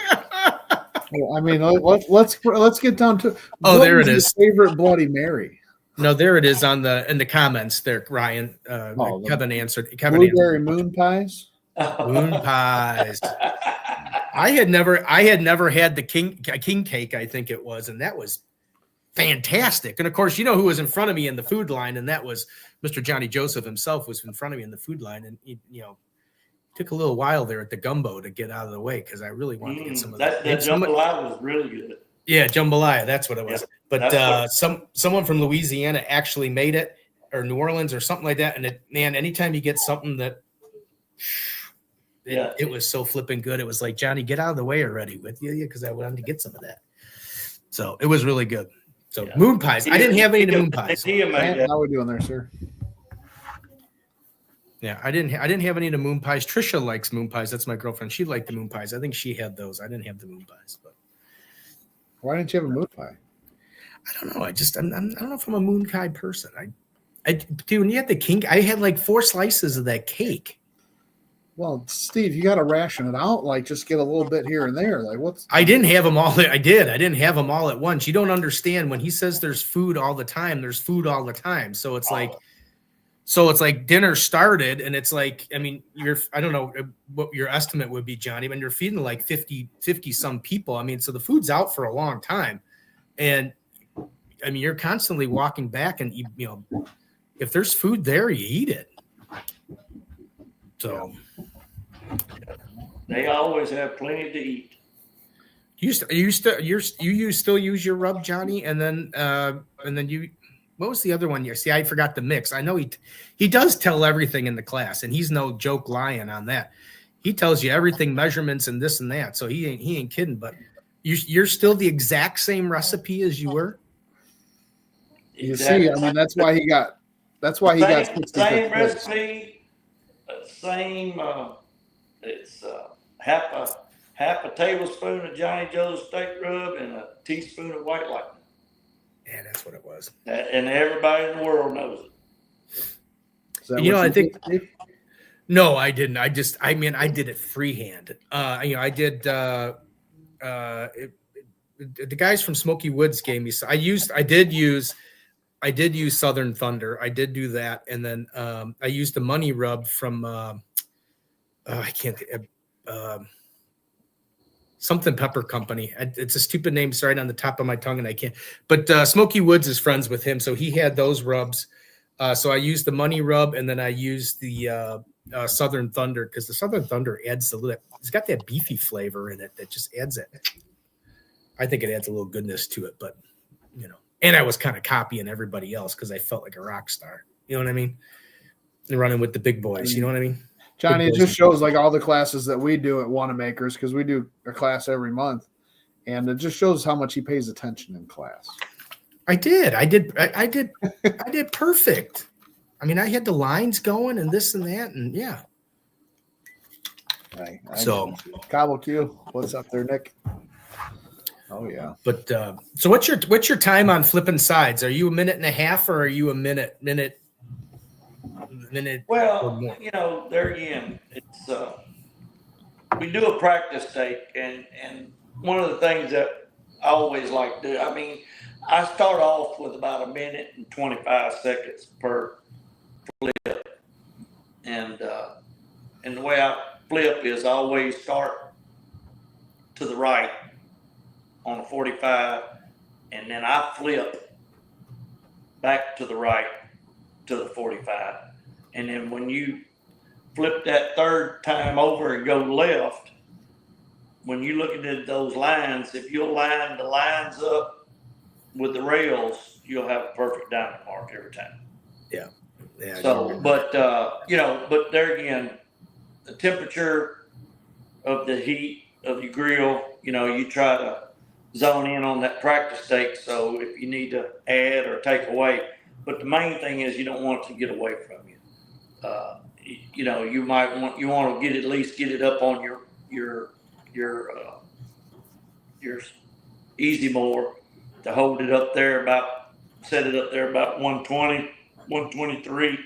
Let's get down to. There it is. Favorite Bloody Mary. No, there it is in the comments there, Ryan. Kevin answered. Blueberry moon pies. Moon pies. I had never had the king cake, I think it was, and that was fantastic. And of course, who was in front of me in the food line, and that was Mr. Johnny Joseph himself was in front of me in the food line, and took a little while there at the gumbo to get out of the way because I really wanted to get some of that. That jambalaya was really good. Yeah, jambalaya, that's what it was. Yeah, but someone from Louisiana actually made it, or New Orleans or something like that. And anytime you get something that it was so flipping good, it was like, Johnny, get out of the way already with you, because I wanted to get some of that. So it was really good. So moon pies. I didn't have any of the moon pies. How are we doing there, sir? Yeah, I didn't have any of the moon pies. Trisha likes moon pies. That's my girlfriend. She liked the moon pies. I think she had those. I didn't have the moon pies. But why didn't you have a moon pie? I don't know. I don't know if I'm a moon pie person. Dude, when you had the king, I had like 4 slices of that cake. Well, Steve, you got to ration it out. Like, just get a little bit here and there. Like, what's? I didn't have them all. I didn't have them all at once. You don't understand when he says there's food all the time. There's food all the time. So it's like dinner started, and it's like, I mean, I don't know what your estimate would be, Johnny, when you're feeding like 50 some people. I mean, so the food's out for a long time, and I mean, you're constantly walking back, and you know, if there's food there, you eat it. So. They always have plenty to eat. You still use your rub, Johnny, and then you. What was the other one? You see, I forgot the mix. I know he does tell everything in the class, and he's no joke lying on that. He tells you everything, measurements, and this and that. So he ain't kidding. But you're still the exact same recipe as you were. You see, I mean, that's why he got 60. Same recipe, same. It's half a tablespoon of Johnny Joe's steak rub and a teaspoon of white lightning. Yeah, that's what it was. And everybody in the world knows it. You know, I think. No, I didn't. I did it freehand. I did. The guys from Smoky Woods gave me. So I did use Southern Thunder. I did do that, and then I used the money rub from. I can't. Something Pepper Company. It's a stupid name. It's right on the top of my tongue, and I can't. But Smoky Woods is friends with him, so he had those rubs. So I used the money rub, and then I used the Southern Thunder, because the Southern Thunder adds it's got that beefy flavor in it that just adds it. I think it adds a little goodness to it, but you know. And I was kind of copying everybody else because I felt like a rock star. You know what I mean? And running with the big boys. You know what I mean? Johnny, it just shows like all the classes that we do at Wanamaker's, because we do a class every month, and it just shows how much he pays attention in class. I did perfect. I mean, I had the lines going and this and that, and yeah. So Cobble Q, what's up there, Nick? Oh yeah. But so what's your time on flipping sides? Are you a minute and a half, or are you a minute? Well, you know, there again, it's we do a practice take, and one of the things that I always like to do, I mean, I start off with about 1 minute and 25 seconds per flip, and the way I flip is I always start to the right on a 45, and then I flip back to the right to the 45. And then when you flip that third time over and go left, when you look at those lines, if you'll line the lines up with the rails, you'll have a perfect diamond mark every time. Yeah. So, but there again, the temperature of the heat of your grill, you know, you try to zone in on that practice take. So if you need to add or take away, but the main thing is you don't want it to get away from you. You know, you want to at least get it up on your easy mower to hold it up there set it up there about 120, 123,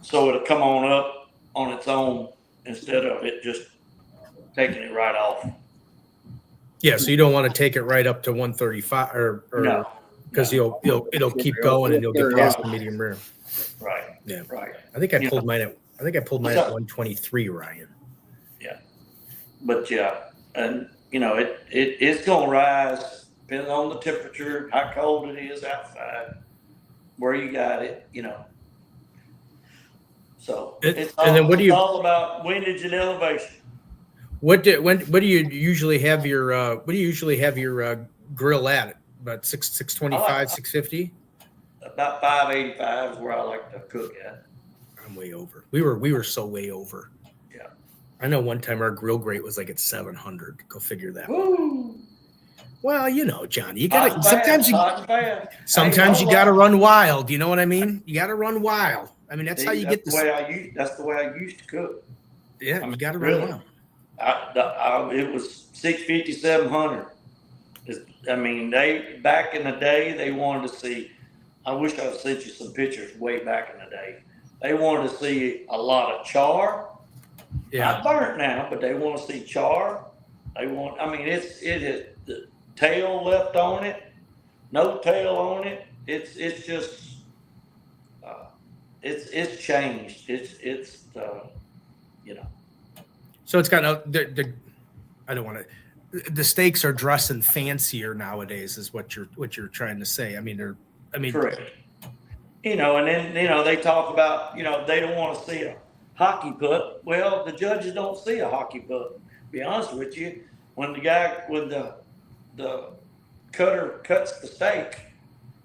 so it'll come on up on its own instead of it just taking it right off. Yeah, so you don't want to take it right up to 135 or no, because it'll keep going and you'll get past the medium rare. Right. Yeah. Right. I think I pulled mine at 123, Ryan. Yeah. But yeah, and you know it's gonna rise depending on the temperature, how cold it is outside, where you got it, you know. So it's all about windage and elevation. What do you usually have your grill at? About 625, 650? About 585 is where I like to cook at. I'm way over. We were so way over. Yeah. I know one time our grill grate was like at 700. Go figure that. Woo. Well, you know, Johnny, you gotta sometimes you gotta run wild. You know what I mean? You gotta run wild. I mean, that's how you get this. That's the way I used to cook. Yeah, you gotta run wild. It was 650, 700. I mean, they back in the day they wanted to see. I wish I'd sent you some pictures way back in the day. They wanted to see a lot of char. Yeah. Not burnt now, but they want to see char. They want. I mean, it is the tail left on it, no tail on it. It's just it's changed. It's you know. So it's got I don't want to. The steaks are dressing fancier nowadays, is what you're trying to say. I mean, Correct. And then they talk about they don't want to see a hockey puck. Well, the judges don't see a hockey puck. To be honest with you, when the guy with the cutter cuts the steak,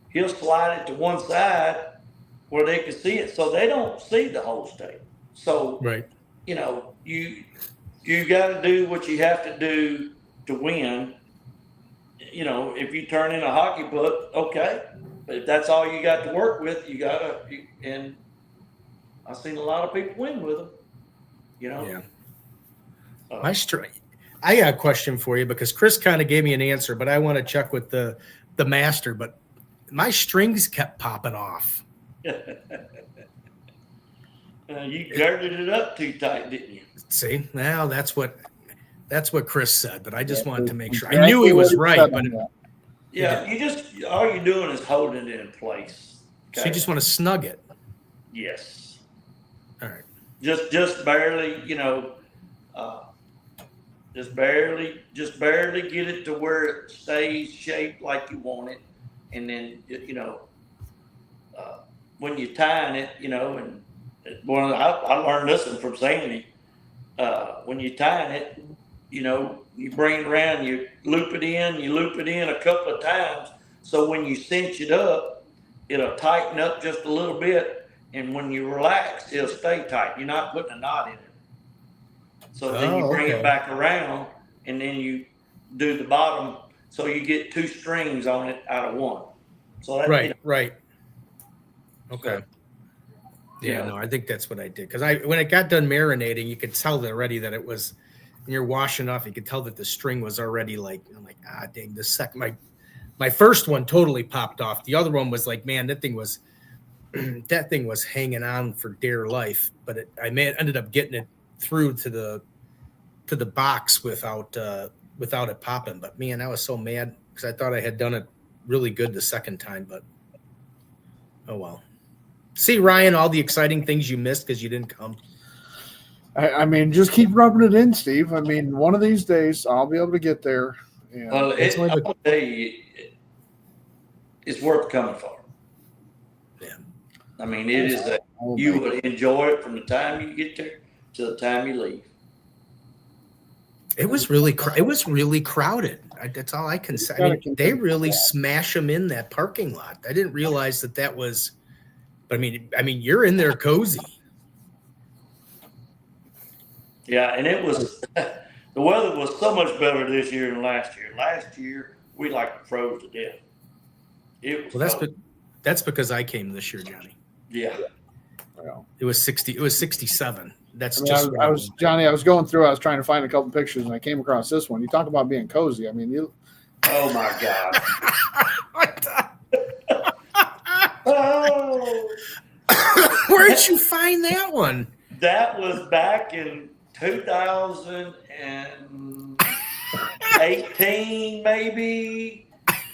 he'll slide it to one side where they can see it, so they don't see the whole steak. So right. You got to do what you have to do to win. If you turn in a hockey puck, okay. But if that's all you got to work with, you gotta. And I've seen a lot of people win with them. Yeah. I got a question for you because Chris kind of gave me an answer, but I want to check with the master. But my strings kept popping off. You girded it up too tight, didn't you? See, now that's what Chris said, but I just wanted to make sure. I knew he was right, but all you're doing is holding it in place. Okay? So you just want to snug it. Yes. All right. Just barely, just barely get it to where it stays shaped like you want it, and then when you're tying it, and I learned this one from Sandy. When you're tying it, you bring it around, you loop it in a couple of times. So when you cinch it up, it'll tighten up just a little bit. And when you relax, it'll stay tight. You're not putting a knot in it. So then you bring it back around and then you do the bottom. So you get 2 strings on it out of 1. So that's right. Okay. Yeah, no, I think that's what I did. Because when it got done marinating, you could tell already that it was, when you're washing off, you could tell that the string was already I'm like, dang, the second, my first one totally popped off. The other one was like, man, that thing was hanging on for dear life. But I ended up getting it through to the box without it popping. But man, I was so mad because I thought I had done it really good the second time, but oh well. See, Ryan, all the exciting things you missed because you didn't come. I mean, just keep rubbing it in, Steve. I mean, one of these days I'll be able to get there. Well, I'll tell you, it's worth coming for. Yeah. I mean, it is you would enjoy it from the time you get there to the time you leave. It was really crowded. That's all I can say. I mean, they really smash them in that parking lot. I didn't realize that was. But I mean, you're in there cozy. Yeah, and it was the weather was so much better this year than last year. Last year we froze to death. It was that's because I came this year, Johnny. Yeah. Well, it was 60. It was 67. That's I was Johnny. I was going through. I was trying to find a couple pictures, and I came across this one. You talk about being cozy. I mean, you. Oh my God. Oh. Where did you find that one? That was back in 2018, maybe.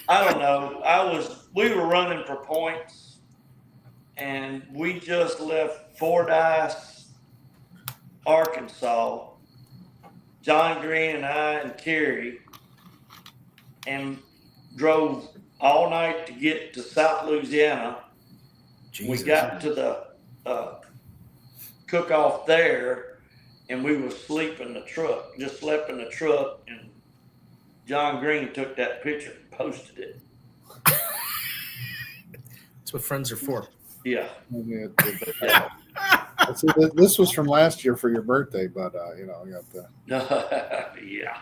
I don't know. We were running for points, and we just left Fordyce, Arkansas. John Green and I and Kerry, and drove all night to get to South Louisiana. Jesus. We got to the cook-off there, and we were slept in the truck, and John Green took that picture and posted it. That's what friends are for. Yeah. See, this was from last year for your birthday, but you got the. Yeah.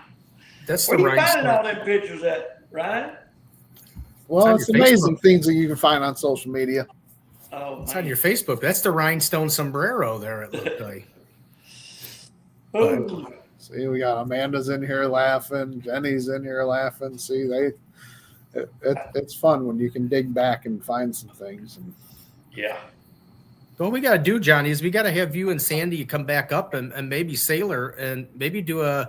That's where you finding all them pictures at, Ryan? Well, it's amazing things that you can find on social media. Oh, it's on your Facebook. That's the rhinestone sombrero there. It looked like. See, we got Amanda's in here laughing. Jenny's in here laughing. See, it's fun when you can dig back and find some things. And Yeah. What we got to do, Johnny, is we got to have you and Sandy come back up and maybe Sailor and maybe do an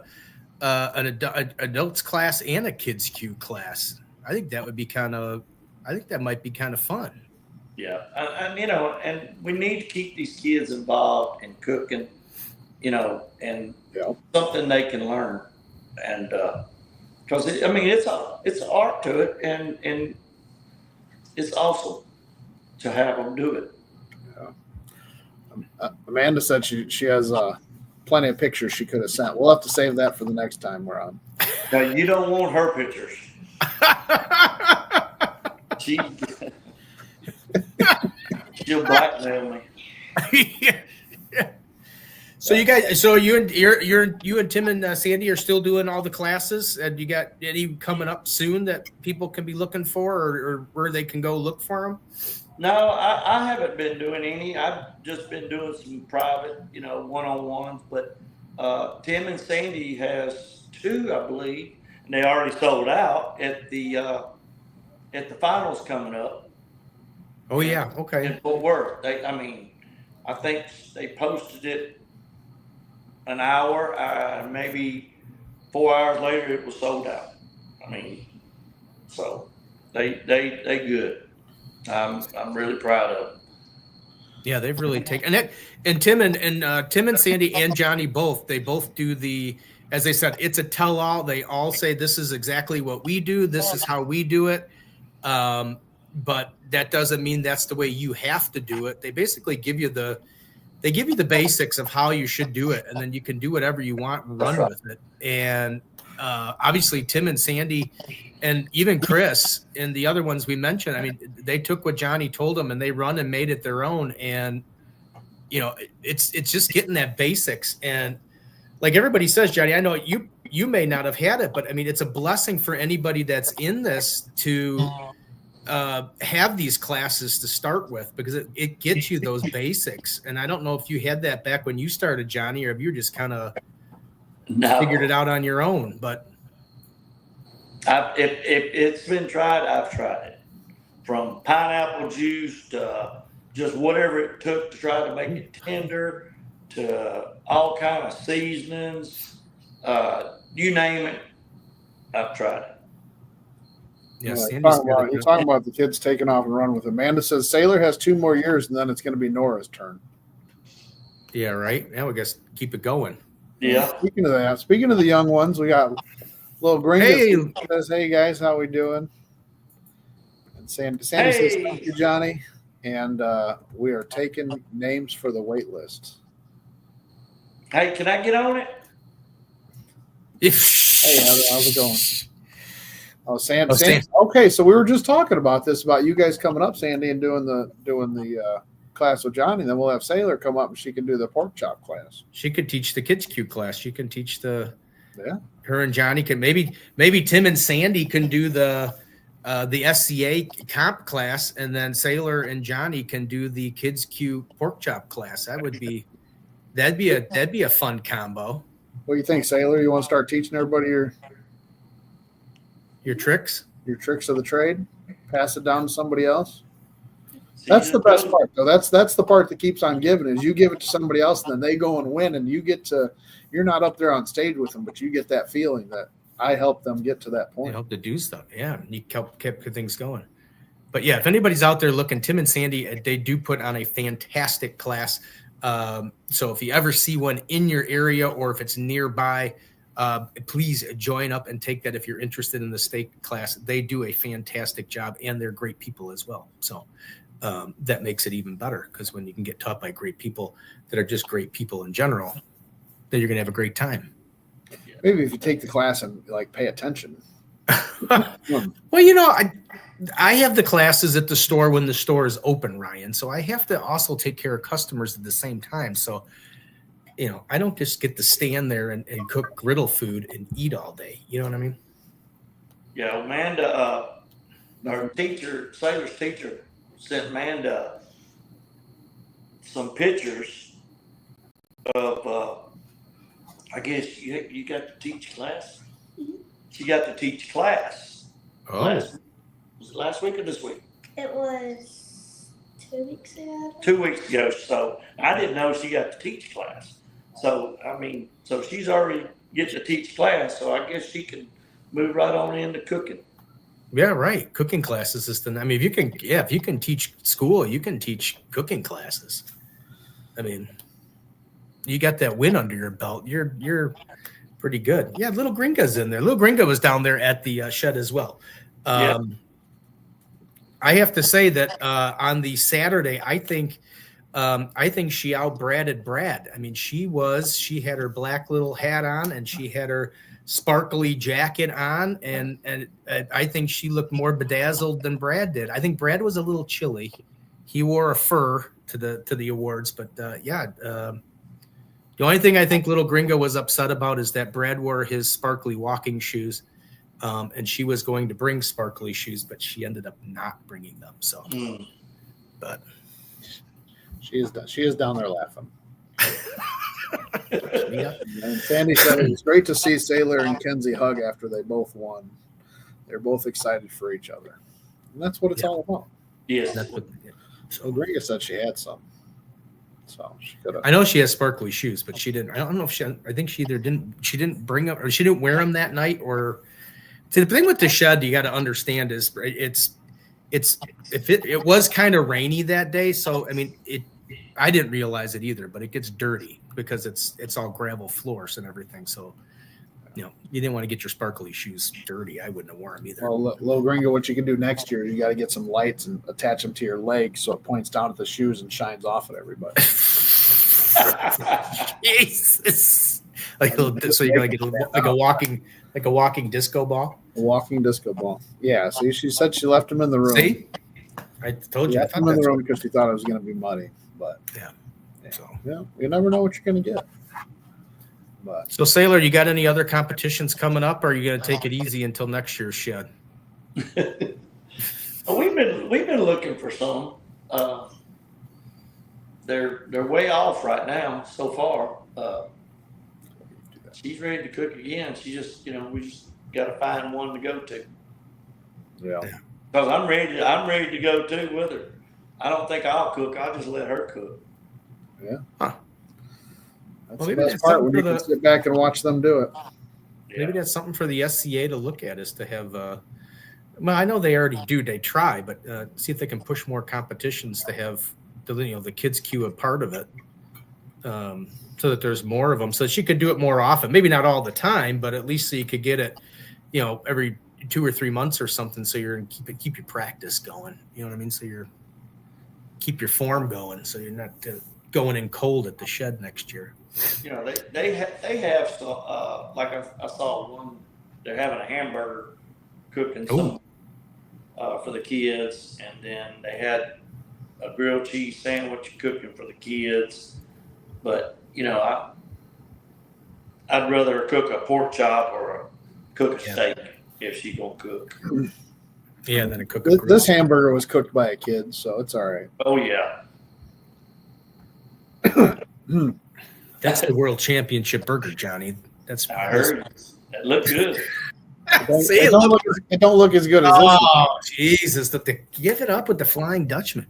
adults class and a kids Q class. I think that would be might be kind of fun. Yeah. And and we need to keep these kids involved in cooking, and something they can learn. And, because it's an art to it, and it's awesome to have them do it. Amanda said she has plenty of pictures she could have sent. We'll have to save that for the next time we're on. Now, you don't want her pictures. She'll blackmail me. Yeah. So you guys, you and Tim and Sandy are still doing all the classes, and you got any coming up soon that people can be looking for, or where they can go look for them? No, I haven't been doing any. I've just been doing some private, one-on-ones. But Tim and Sandy has 2, I believe, and they already sold out at the finals coming up. Oh yeah, okay. In Fort Worth, I think they posted it an hour, maybe 4 hours later, it was sold out. So they good. I'm really proud of them. Yeah, they've really taken it. And Tim and Sandy and Johnny they both do as they said, it's a tell-all. They all say this is exactly what we do. This is how we do it. But that doesn't mean that's the way you have to do it. They basically give you the basics of how you should do it, and then you can do whatever you want and run with it. And obviously Tim and Sandy and even Chris and the other ones we mentioned, they took what Johnny told them and they run and made it their own. And, it's just getting that basics. And like everybody says, Johnny, I know you may not have had it, but it's a blessing for anybody that's in this to have these classes to start with, because it gets you those basics. And I don't know if you had that back when you started, Johnny, or if you just kind of figured it out on your own. But if it's been tried, I've tried it. From pineapple juice to just whatever it took to try to make it tender, to all kind of seasonings, you name it, I've tried it. Yes, you're talking about the kids taking off and running with it. Amanda says Sailor has 2 more years, and then it's going to be Nora's turn. Yeah, right. Now we guess keep it going. Yeah. Speaking of the young ones, we got little Green says, "Hey guys, how we doing?" And Sandy says, "Thank you, Johnny." And we are taking names for the wait list. Hey, can I get on it? Hey, how's it going? Oh, Sandy. Okay, so we were just talking about this, about you guys coming up, Sandy, and doing the class with Johnny. Then we'll have Sailor come up and she can do the pork chop class. She could teach the kids Q class. She can teach her and Johnny can maybe Tim and Sandy can do the SCA comp class, and then Sailor and Johnny can do the kids Q pork chop class. That'd be a fun combo. What do you think, Sailor? You want to start teaching everybody your tricks? Your tricks of the trade? Pass it down to somebody else? That's the best part, though. That's the part that keeps on giving, is you give it to somebody else and then they go and win, and you're not up there on stage with them, but you get that feeling that I helped them get to that point. You help to do stuff. Yeah. You kept things going. But yeah, if anybody's out there looking, Tim and Sandy, they do put on a fantastic class. So if you ever see one in your area, or if it's nearby, please join up and take that if you're interested in the steak class. They do a fantastic job, and they're great people as well. So that makes it even better, because when you can get taught by great people that are just great people in general, then you're going to have a great time. Maybe if you take the class and pay attention. Well, I have the classes at the store when the store is open, Ryan. So I have to also take care of customers at the same time. So, I don't just get to stand there and cook griddle food and eat all day. You know what I mean? Yeah, Amanda, our teacher, Sailor's teacher, sent Amanda some pictures of I guess you got to teach class. Mhm. She got to teach class. Oh, Was it last week or this week? It was 2 weeks ago. 2 weeks ago. So I didn't know she got to teach class. So I mean, so she's already getting to teach class. So I guess she can move right on into cooking. yeah, right. Cooking classes is I mean, if you can teach school, you can teach cooking classes. I mean, you got that win under your belt. You're pretty good. Yeah, little Gringa's in there. Little Gringa was down there at the shed as well. Yeah. I have to say that on the Saturday, I think she outbratted Brad. I mean, she had her black little hat on and she had her sparkly jacket on, and I think she looked more bedazzled than Brad did. I think Brad was a little chilly. He wore a fur to the awards, but the only thing I think little Gringo was upset about is that Brad wore his sparkly walking shoes, and she was going to bring sparkly shoes, but she ended up not bringing them. So, but She is down there laughing. yeah. And Sandy said it was great to see Sailor and Kenzie hug after they both won. They're both excited for each other. And that's what it's all about. Yes. That's what, So Gringa said she had some. So she could have. I know she has sparkly shoes, but she didn't. I don't know if I think she either didn't bring them or she didn't wear them that night. Or see, the thing with the shed, you got to understand is it was kind of rainy that day. So I mean, I didn't realize it either, but it gets dirty because it's all gravel floors and everything. So you didn't want to get your sparkly shoes dirty. I wouldn't have worn them either. Well, little Gringo, what you can do next year, you got to get some lights and attach them to your legs so it points down at the shoes and shines off at everybody. Jesus. So you're gonna get like a walking disco ball. A walking disco ball. Yeah. See, she said she left him in the room. See, I told you. She I left thought him in the that's room because she thought it was going to be muddy. But yeah. So you never know what you're going to get. But So, Sailor, you got any other competitions coming up, or are you going to take it easy until next year's shed? We've been looking for some. They're way off right now so far. She's ready to cook again. She just we just got to find one to go to. yeah. Because I'm ready to go too with her. I don't think I'll cook. I'll just let her cook. Yeah. Huh. That's Well, the maybe best that's part something when you for can the- sit back and watch them do it. Maybe that's something for the SCA to look at, is to have. Well, I know they already do. They try, but see if they can push more competitions to have the kids queue a part of it, so that there's more of them. So she could do it more often. Maybe not all the time, but at least so you could get it, every 2 or 3 months or something. So you're keep your practice going. You know what I mean? So you're keep your form going. So you're not going in cold at the shed next year. They have some, like I saw one. They're having a hamburger cooking some for the kids, and then they had a grilled cheese sandwich cooking for the kids. But I'd rather cook a pork chop or cook a steak if she's gonna cook. Yeah, then a cook. This hamburger was cooked by a kid, so it's all right. Oh yeah. That's the world championship burger, Johnny. That's I heard that looked good. It don't look as good as this. Oh, Jesus. Give it up with the Flying Dutchman.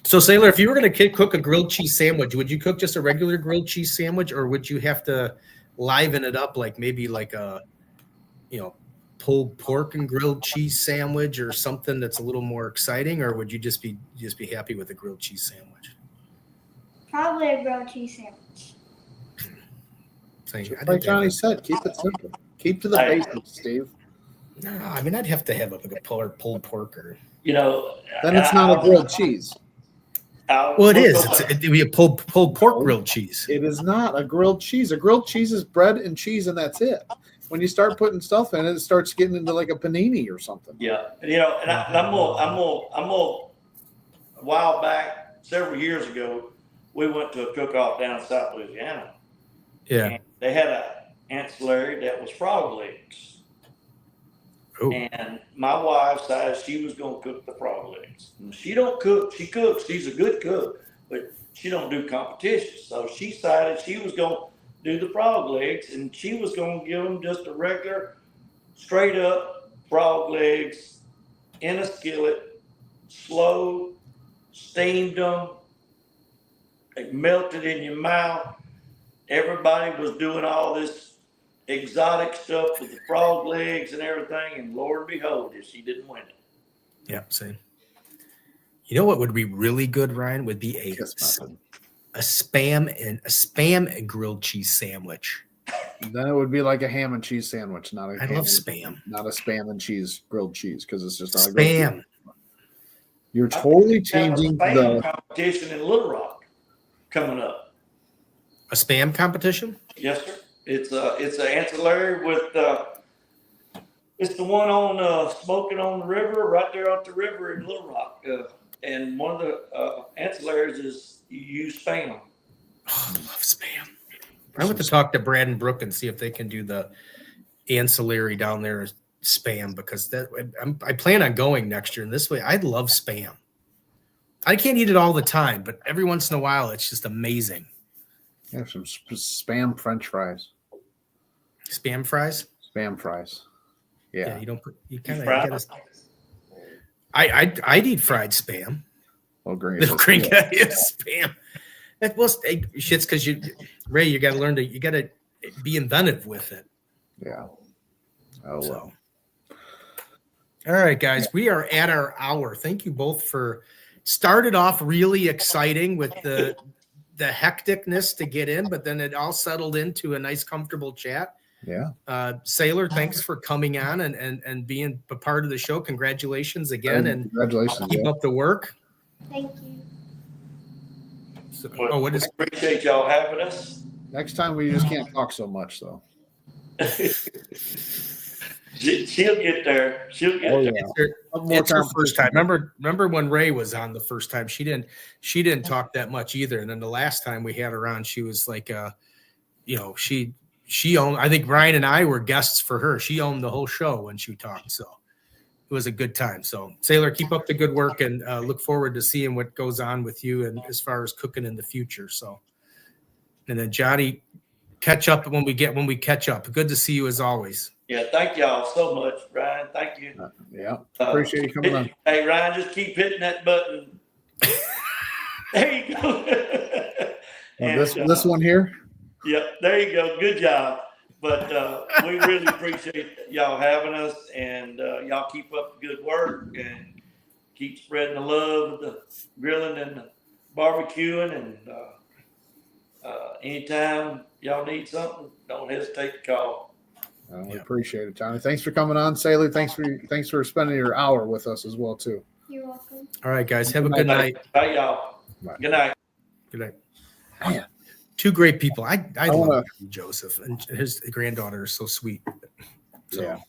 So, Sailor, if you were going to cook a grilled cheese sandwich, would you cook just a regular grilled cheese sandwich, or would you have to liven it up like a, pulled pork and grilled cheese sandwich or something that's a little more exciting, or would you just be happy with a grilled cheese sandwich? Probably a grilled cheese sandwich. Like Johnny said, keep it simple. Keep to the basics, Steve. No, I mean, I'd have to have like a pulled pork or. Then it's not a grilled cheese. Well, it is. It'd be a pulled pork grilled cheese. It is not a grilled cheese. A grilled cheese is bread and cheese, and that's it. When you start putting stuff in it, it starts getting into like a panini or something. Yeah, and I'm gonna. A while back, several years ago, we went to a cook-off down in South Louisiana. Yeah. And they had an ancillary that was frog legs. Ooh. And my wife decided she was going to cook the frog legs. And she don't cook. She cooks. She's a good cook, but she don't do competitions. So she decided she was going to do the frog legs, and she was going to give them just a regular, straight up frog legs in a skillet, slow, steamed them, they melted in your mouth. Everybody was doing all this exotic stuff with the frog legs and everything, and Lord behold, if she didn't win it. Yeah, same. You know what would be really good, Ryan? Would be a spam and grilled cheese sandwich. Then it would be like a ham and cheese sandwich, not a I love spam. Not a spam and cheese grilled cheese, because it's just not spam. You're totally changing the competition in Little Rock coming up. A spam competition? Yes, sir. It's an ancillary with it's the one on Smoking on the River, right there on the river in Little Rock. And one of the ancillaries is you use spam. Oh, I love spam. I want to talk to Brad and Brooke and see if they can do the ancillary down there as spam, because I plan on going next year. And this way, I love spam. I can't eat it all the time, but every once in a while, it's just amazing. Have some spam French fries. Spam fries? Spam fries. Yeah. You don't put, you kind of get a, I'd eat fried spam. Well, green is spam. That was shit's because Ray, you got to learn you got to be inventive with it. Yeah. Oh, well. All right, guys, we are at our hour. Thank you both for started off really exciting with the hecticness to get in, but then it all settled into a nice, comfortable chat. Yeah. Sailor, thanks for coming on and being a part of the show. Congratulations again. And congratulations. Keep up the work. Thank you. So, appreciate y'all having us. Next time we just can't talk so much, though. She'll get there. She'll get there. Yeah. It's her first time. Remember when Ray was on the first time? She didn't talk that much either. And then the last time we had her on, she was like, she owned. I think Ryan and I were guests for her. She owned the whole show when she talked. So it was a good time. So Sailor, keep up the good work, and look forward to seeing what goes on with you and as far as cooking in the future. So, and then Johnny, catch up when we catch up. Good to see you as always. Yeah, thank y'all so much, Ryan. Thank you. Appreciate you coming on. Hey, Ryan, just keep hitting that button. There you go. And, this one here? Yep, there you go. Good job. But we really appreciate y'all having us, and y'all keep up the good work and keep spreading the love of the grilling and the barbecuing. And anytime y'all need something, don't hesitate to call. We appreciate it, Johnny. Thanks for coming on, Sailor. Thanks for spending your hour with us as well, too. You're welcome. All right, guys. Have a good night. Bye, y'all. Bye. Good night. Good night. Man. Two great people. I love Joseph, and his granddaughter is so sweet. So. Yeah.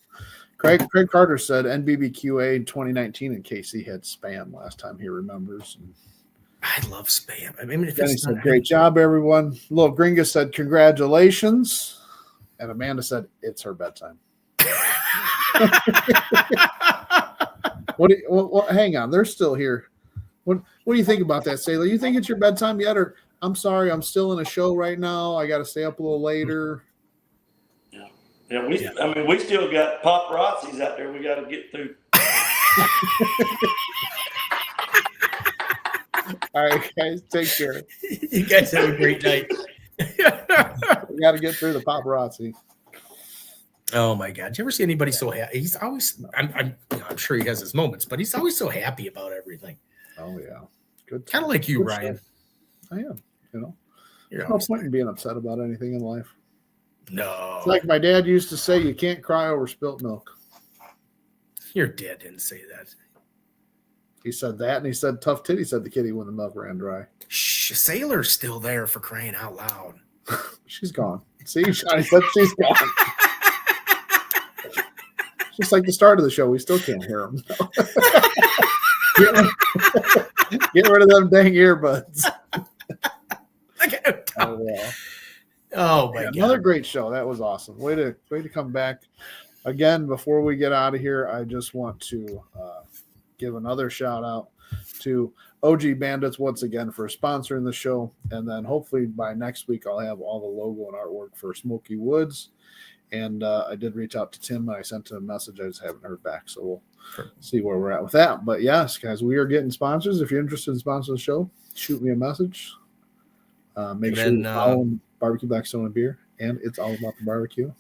Craig Carter said NBBQA in 2019 and KC had spam last time he remembers. I love spam. I mean, if Denny said, great job, everyone. Little Gringa said, congratulations. And Amanda said, it's her bedtime. Hang on. They're still here. What do you think about that, Sailor? You think it's your bedtime yet? Or I'm sorry, I'm still in a show right now. I got to stay up a little later. Yeah. We still got paparazzis out there we got to get through. All right, guys, take care. You guys have a great night. We got to get through the paparazzi. Oh my God! Did you ever see anybody so happy? He's always. I'm sure he has his moments, but he's always so happy about everything. Oh yeah, good. Kind of like you, Ryan. I am. There's no point in being upset about anything in life. No. It's like my dad used to say, you can't cry over spilt milk. Your dad didn't say that. He said that, and he said tough titty, said the kitty when the milk ran dry. Shh, Sailor's still there, for crying out loud. She's gone. See, Johnny said she's gone. Just like the start of the show, we still can't hear him. Get rid of them dang earbuds. Oh, wow. Oh my God. Another great show. That was awesome. Way to come back. Again, before we get out of here, I just want to give another shout out to OG Bandits once again for sponsoring the show. And then hopefully by next week, I'll have all the logo and artwork for Smoky Woods. And I did reach out to Tim and I sent him a message. I just haven't heard back. So we'll see where we're at with that. But yes, guys, we are getting sponsors. If you're interested in sponsoring the show, shoot me a message. Make sure you follow Barbecue Blackstone and Beer. And it's all about the barbecue.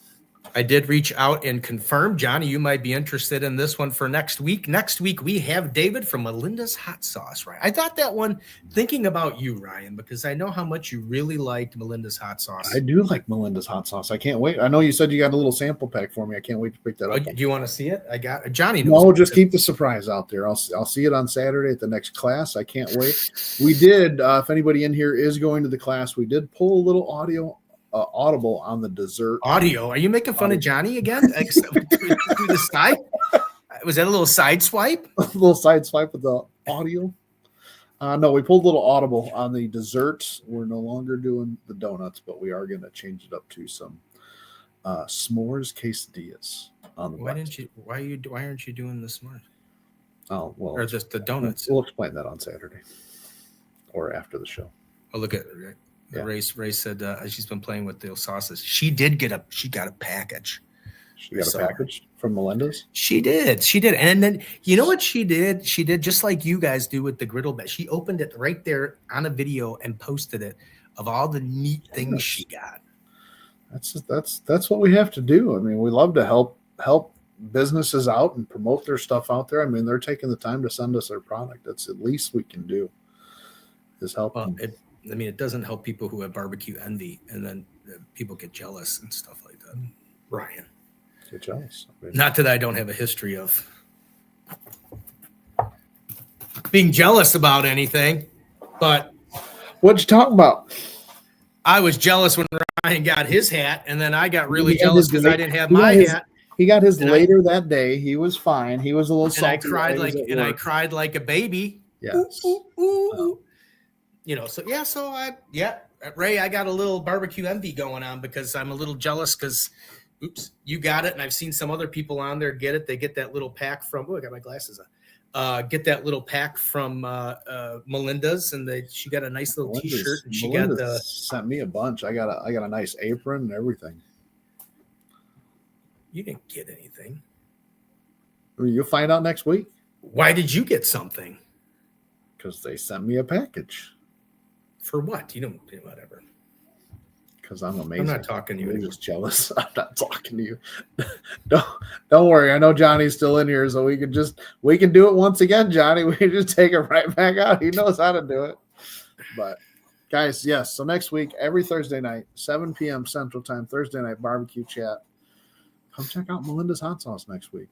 I did reach out and confirm, Johnny, you might be interested in this one for next week. Next week, we have David from Melinda's Hot Sauce, right? I thought that one, thinking about you, Ryan, because I know how much you really liked Melinda's Hot Sauce. I do like Melinda's Hot Sauce. I can't wait. I know you said you got a little sample pack for me. I can't wait to pick that up. Do you want to see it? I got Johnny. No, just keep the surprise out there. I'll see it on Saturday at the next class. I can't wait. We did, if anybody in here is going to the class, we did pull a little audible on the dessert. Audio? Are you making fun of Johnny again? Through the side? Was that a little side swipe? A little side swipe with the audio. No, we pulled a little audible on the desserts. We're no longer doing the donuts, but we are going to change it up to some s'mores quesadillas. On the Why aren't you doing the s'mores? Oh well, or just the donuts. We'll explain that on Saturday or after the show. Oh, look at it. Yeah. Ray said she's been playing with those sauces. She got a package. She got a package from Melinda's? She did. And then you know what she did? She did just like you guys do with the griddle bag. She opened it right there on a video and posted it of all the neat things she got. That's what we have to do. I mean, we love to help businesses out and promote their stuff out there. I mean, they're taking the time to send us their product. That's the least we can do is help them. It doesn't help people who have barbecue envy, and then people get jealous and stuff like that. Ryan. Get jealous. Not that I don't have a history of being jealous about anything, but what'd you talk about? I was jealous when Ryan got his hat, and then I got really jealous because I didn't have my hat. He got his later that day. He was fine. He was a little salty. I cried like a baby. Yes. Ooh. Ray, I got a little barbecue envy going on because I'm a little jealous because, you got it, and I've seen some other people on there get it. They get that little pack from. Oh, I got my glasses on. Get that little pack from Melinda's, and she got a nice little T-shirt, and she sent me a bunch. I got a nice apron and everything. You didn't get anything. You'll find out next week. Why did you get something? Because they sent me a package. For what? You don't whatever. Because I'm amazing. I'm not talking to you. You're just jealous. I'm not talking to you. Don't worry. I know Johnny's still in here, so we can do it once again, Johnny. We can just take it right back out. He knows how to do it. But guys, yes. So next week, every Thursday night, 7 p.m. Central Time, Thursday night barbecue chat. Come check out Melinda's Hot Sauce next week.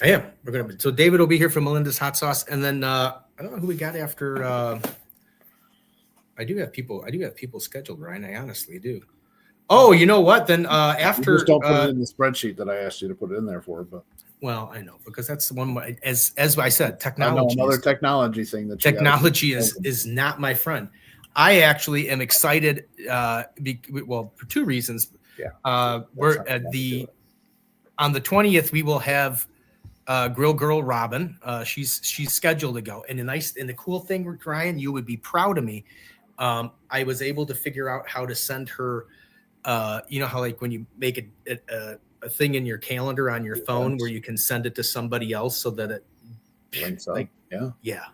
I am. So David will be here for Melinda's Hot Sauce, and then I don't know who we got after. I do have people scheduled, Ryan. I honestly do. Oh, you know what? Then after, you just don't put it in the spreadsheet that I asked you to put it in there for. But well, I know because that's the one. As I said, technology. I know, another technology thing that technology is not my friend. I actually am excited. For two reasons. Yeah. We're at on the 20th. We will have Grill Girl Robin. She's scheduled to go. And the cool thing, Ryan, you would be proud of me. I was able to figure out how to send her. You know how like when you make a thing in your calendar on your phone where you can send it to somebody else so that it links up. Yeah.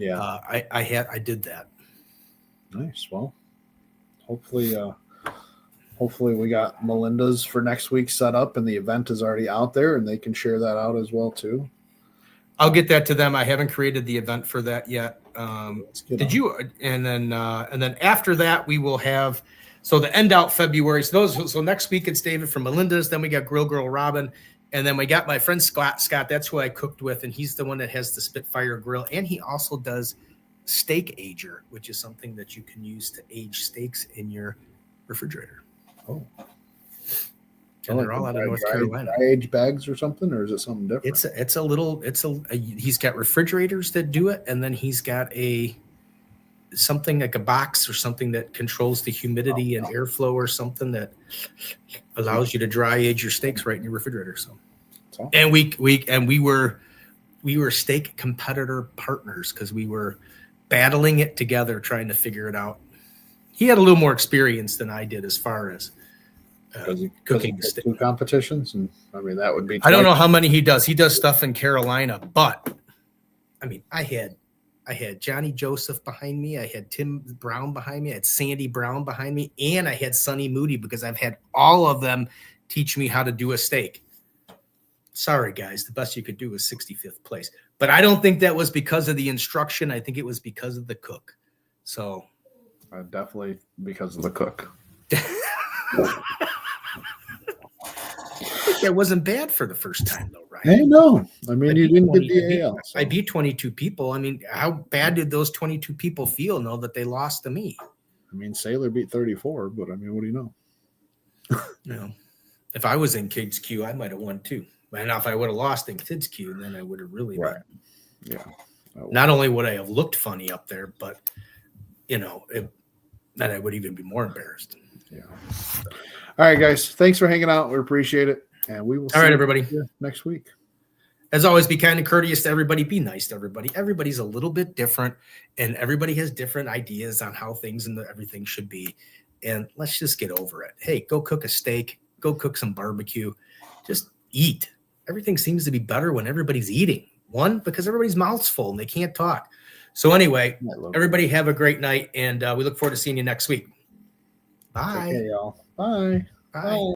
I did that. Nice. Well, hopefully we got Melinda's for next week set up and the event is already out there and they can share that out as well too. I'll get that to them. I haven't created the event for that yet. Did you? And then after that we will have, so the end out February. So next week it's David from Melinda's. Then we got Grill Girl Robin. And then we got my friend Scott. That's who I cooked with. And he's the one that has the Spitfire grill. And he also does steak ager, which is something that you can use to age steaks in your refrigerator. Oh, and they're all out of North Carolina. Age bags or something, or is it something different? He's got refrigerators that do it, and then he's got something like a box or something that controls the humidity and airflow or something that allows you to dry age your steaks right in your refrigerator. So, and we were we were steak competitor partners because we were battling it together, trying to figure it out. He had a little more experience than I did as far as cooking steak. 2 competitions, and I mean that would be. I don't know how many he does. He does stuff in Carolina, but I mean, I had Johnny Joseph behind me. I had Tim Brown behind me. I had Sandy Brown behind me, and I had Sonny Moody because I've had all of them teach me how to do a steak. Sorry, guys, the best you could do was 65th place, but I don't think that was because of the instruction. I think it was because of the cook. So definitely because of the cook. That wasn't bad for the first time, though, right? Hey, no. I mean, you didn't get DAL. I beat 22 people. I mean, how bad did those 22 people feel, know that they lost to me? I mean, Sailor beat 34, but I mean, what do you know? You know, if I was in Kids Q, I might have won too. And if I would have lost in Kids Q, then I would have really right. Yeah. Not only would I have looked funny up there, but then I would even be more embarrassed. Yeah. All right, guys. Thanks for hanging out. We appreciate it. And we will see you everybody. Next week. As always, be kind and courteous to everybody. Be nice to everybody. Everybody's a little bit different, and everybody has different ideas on how things and everything should be. And let's just get over it. Hey, go cook a steak. Go cook some barbecue. Just eat. Everything seems to be better when everybody's eating. One, because everybody's mouth's full and they can't talk. So anyway, everybody have a great night, and we look forward to seeing you next week. Bye. Okay, y'all. Bye. Bye.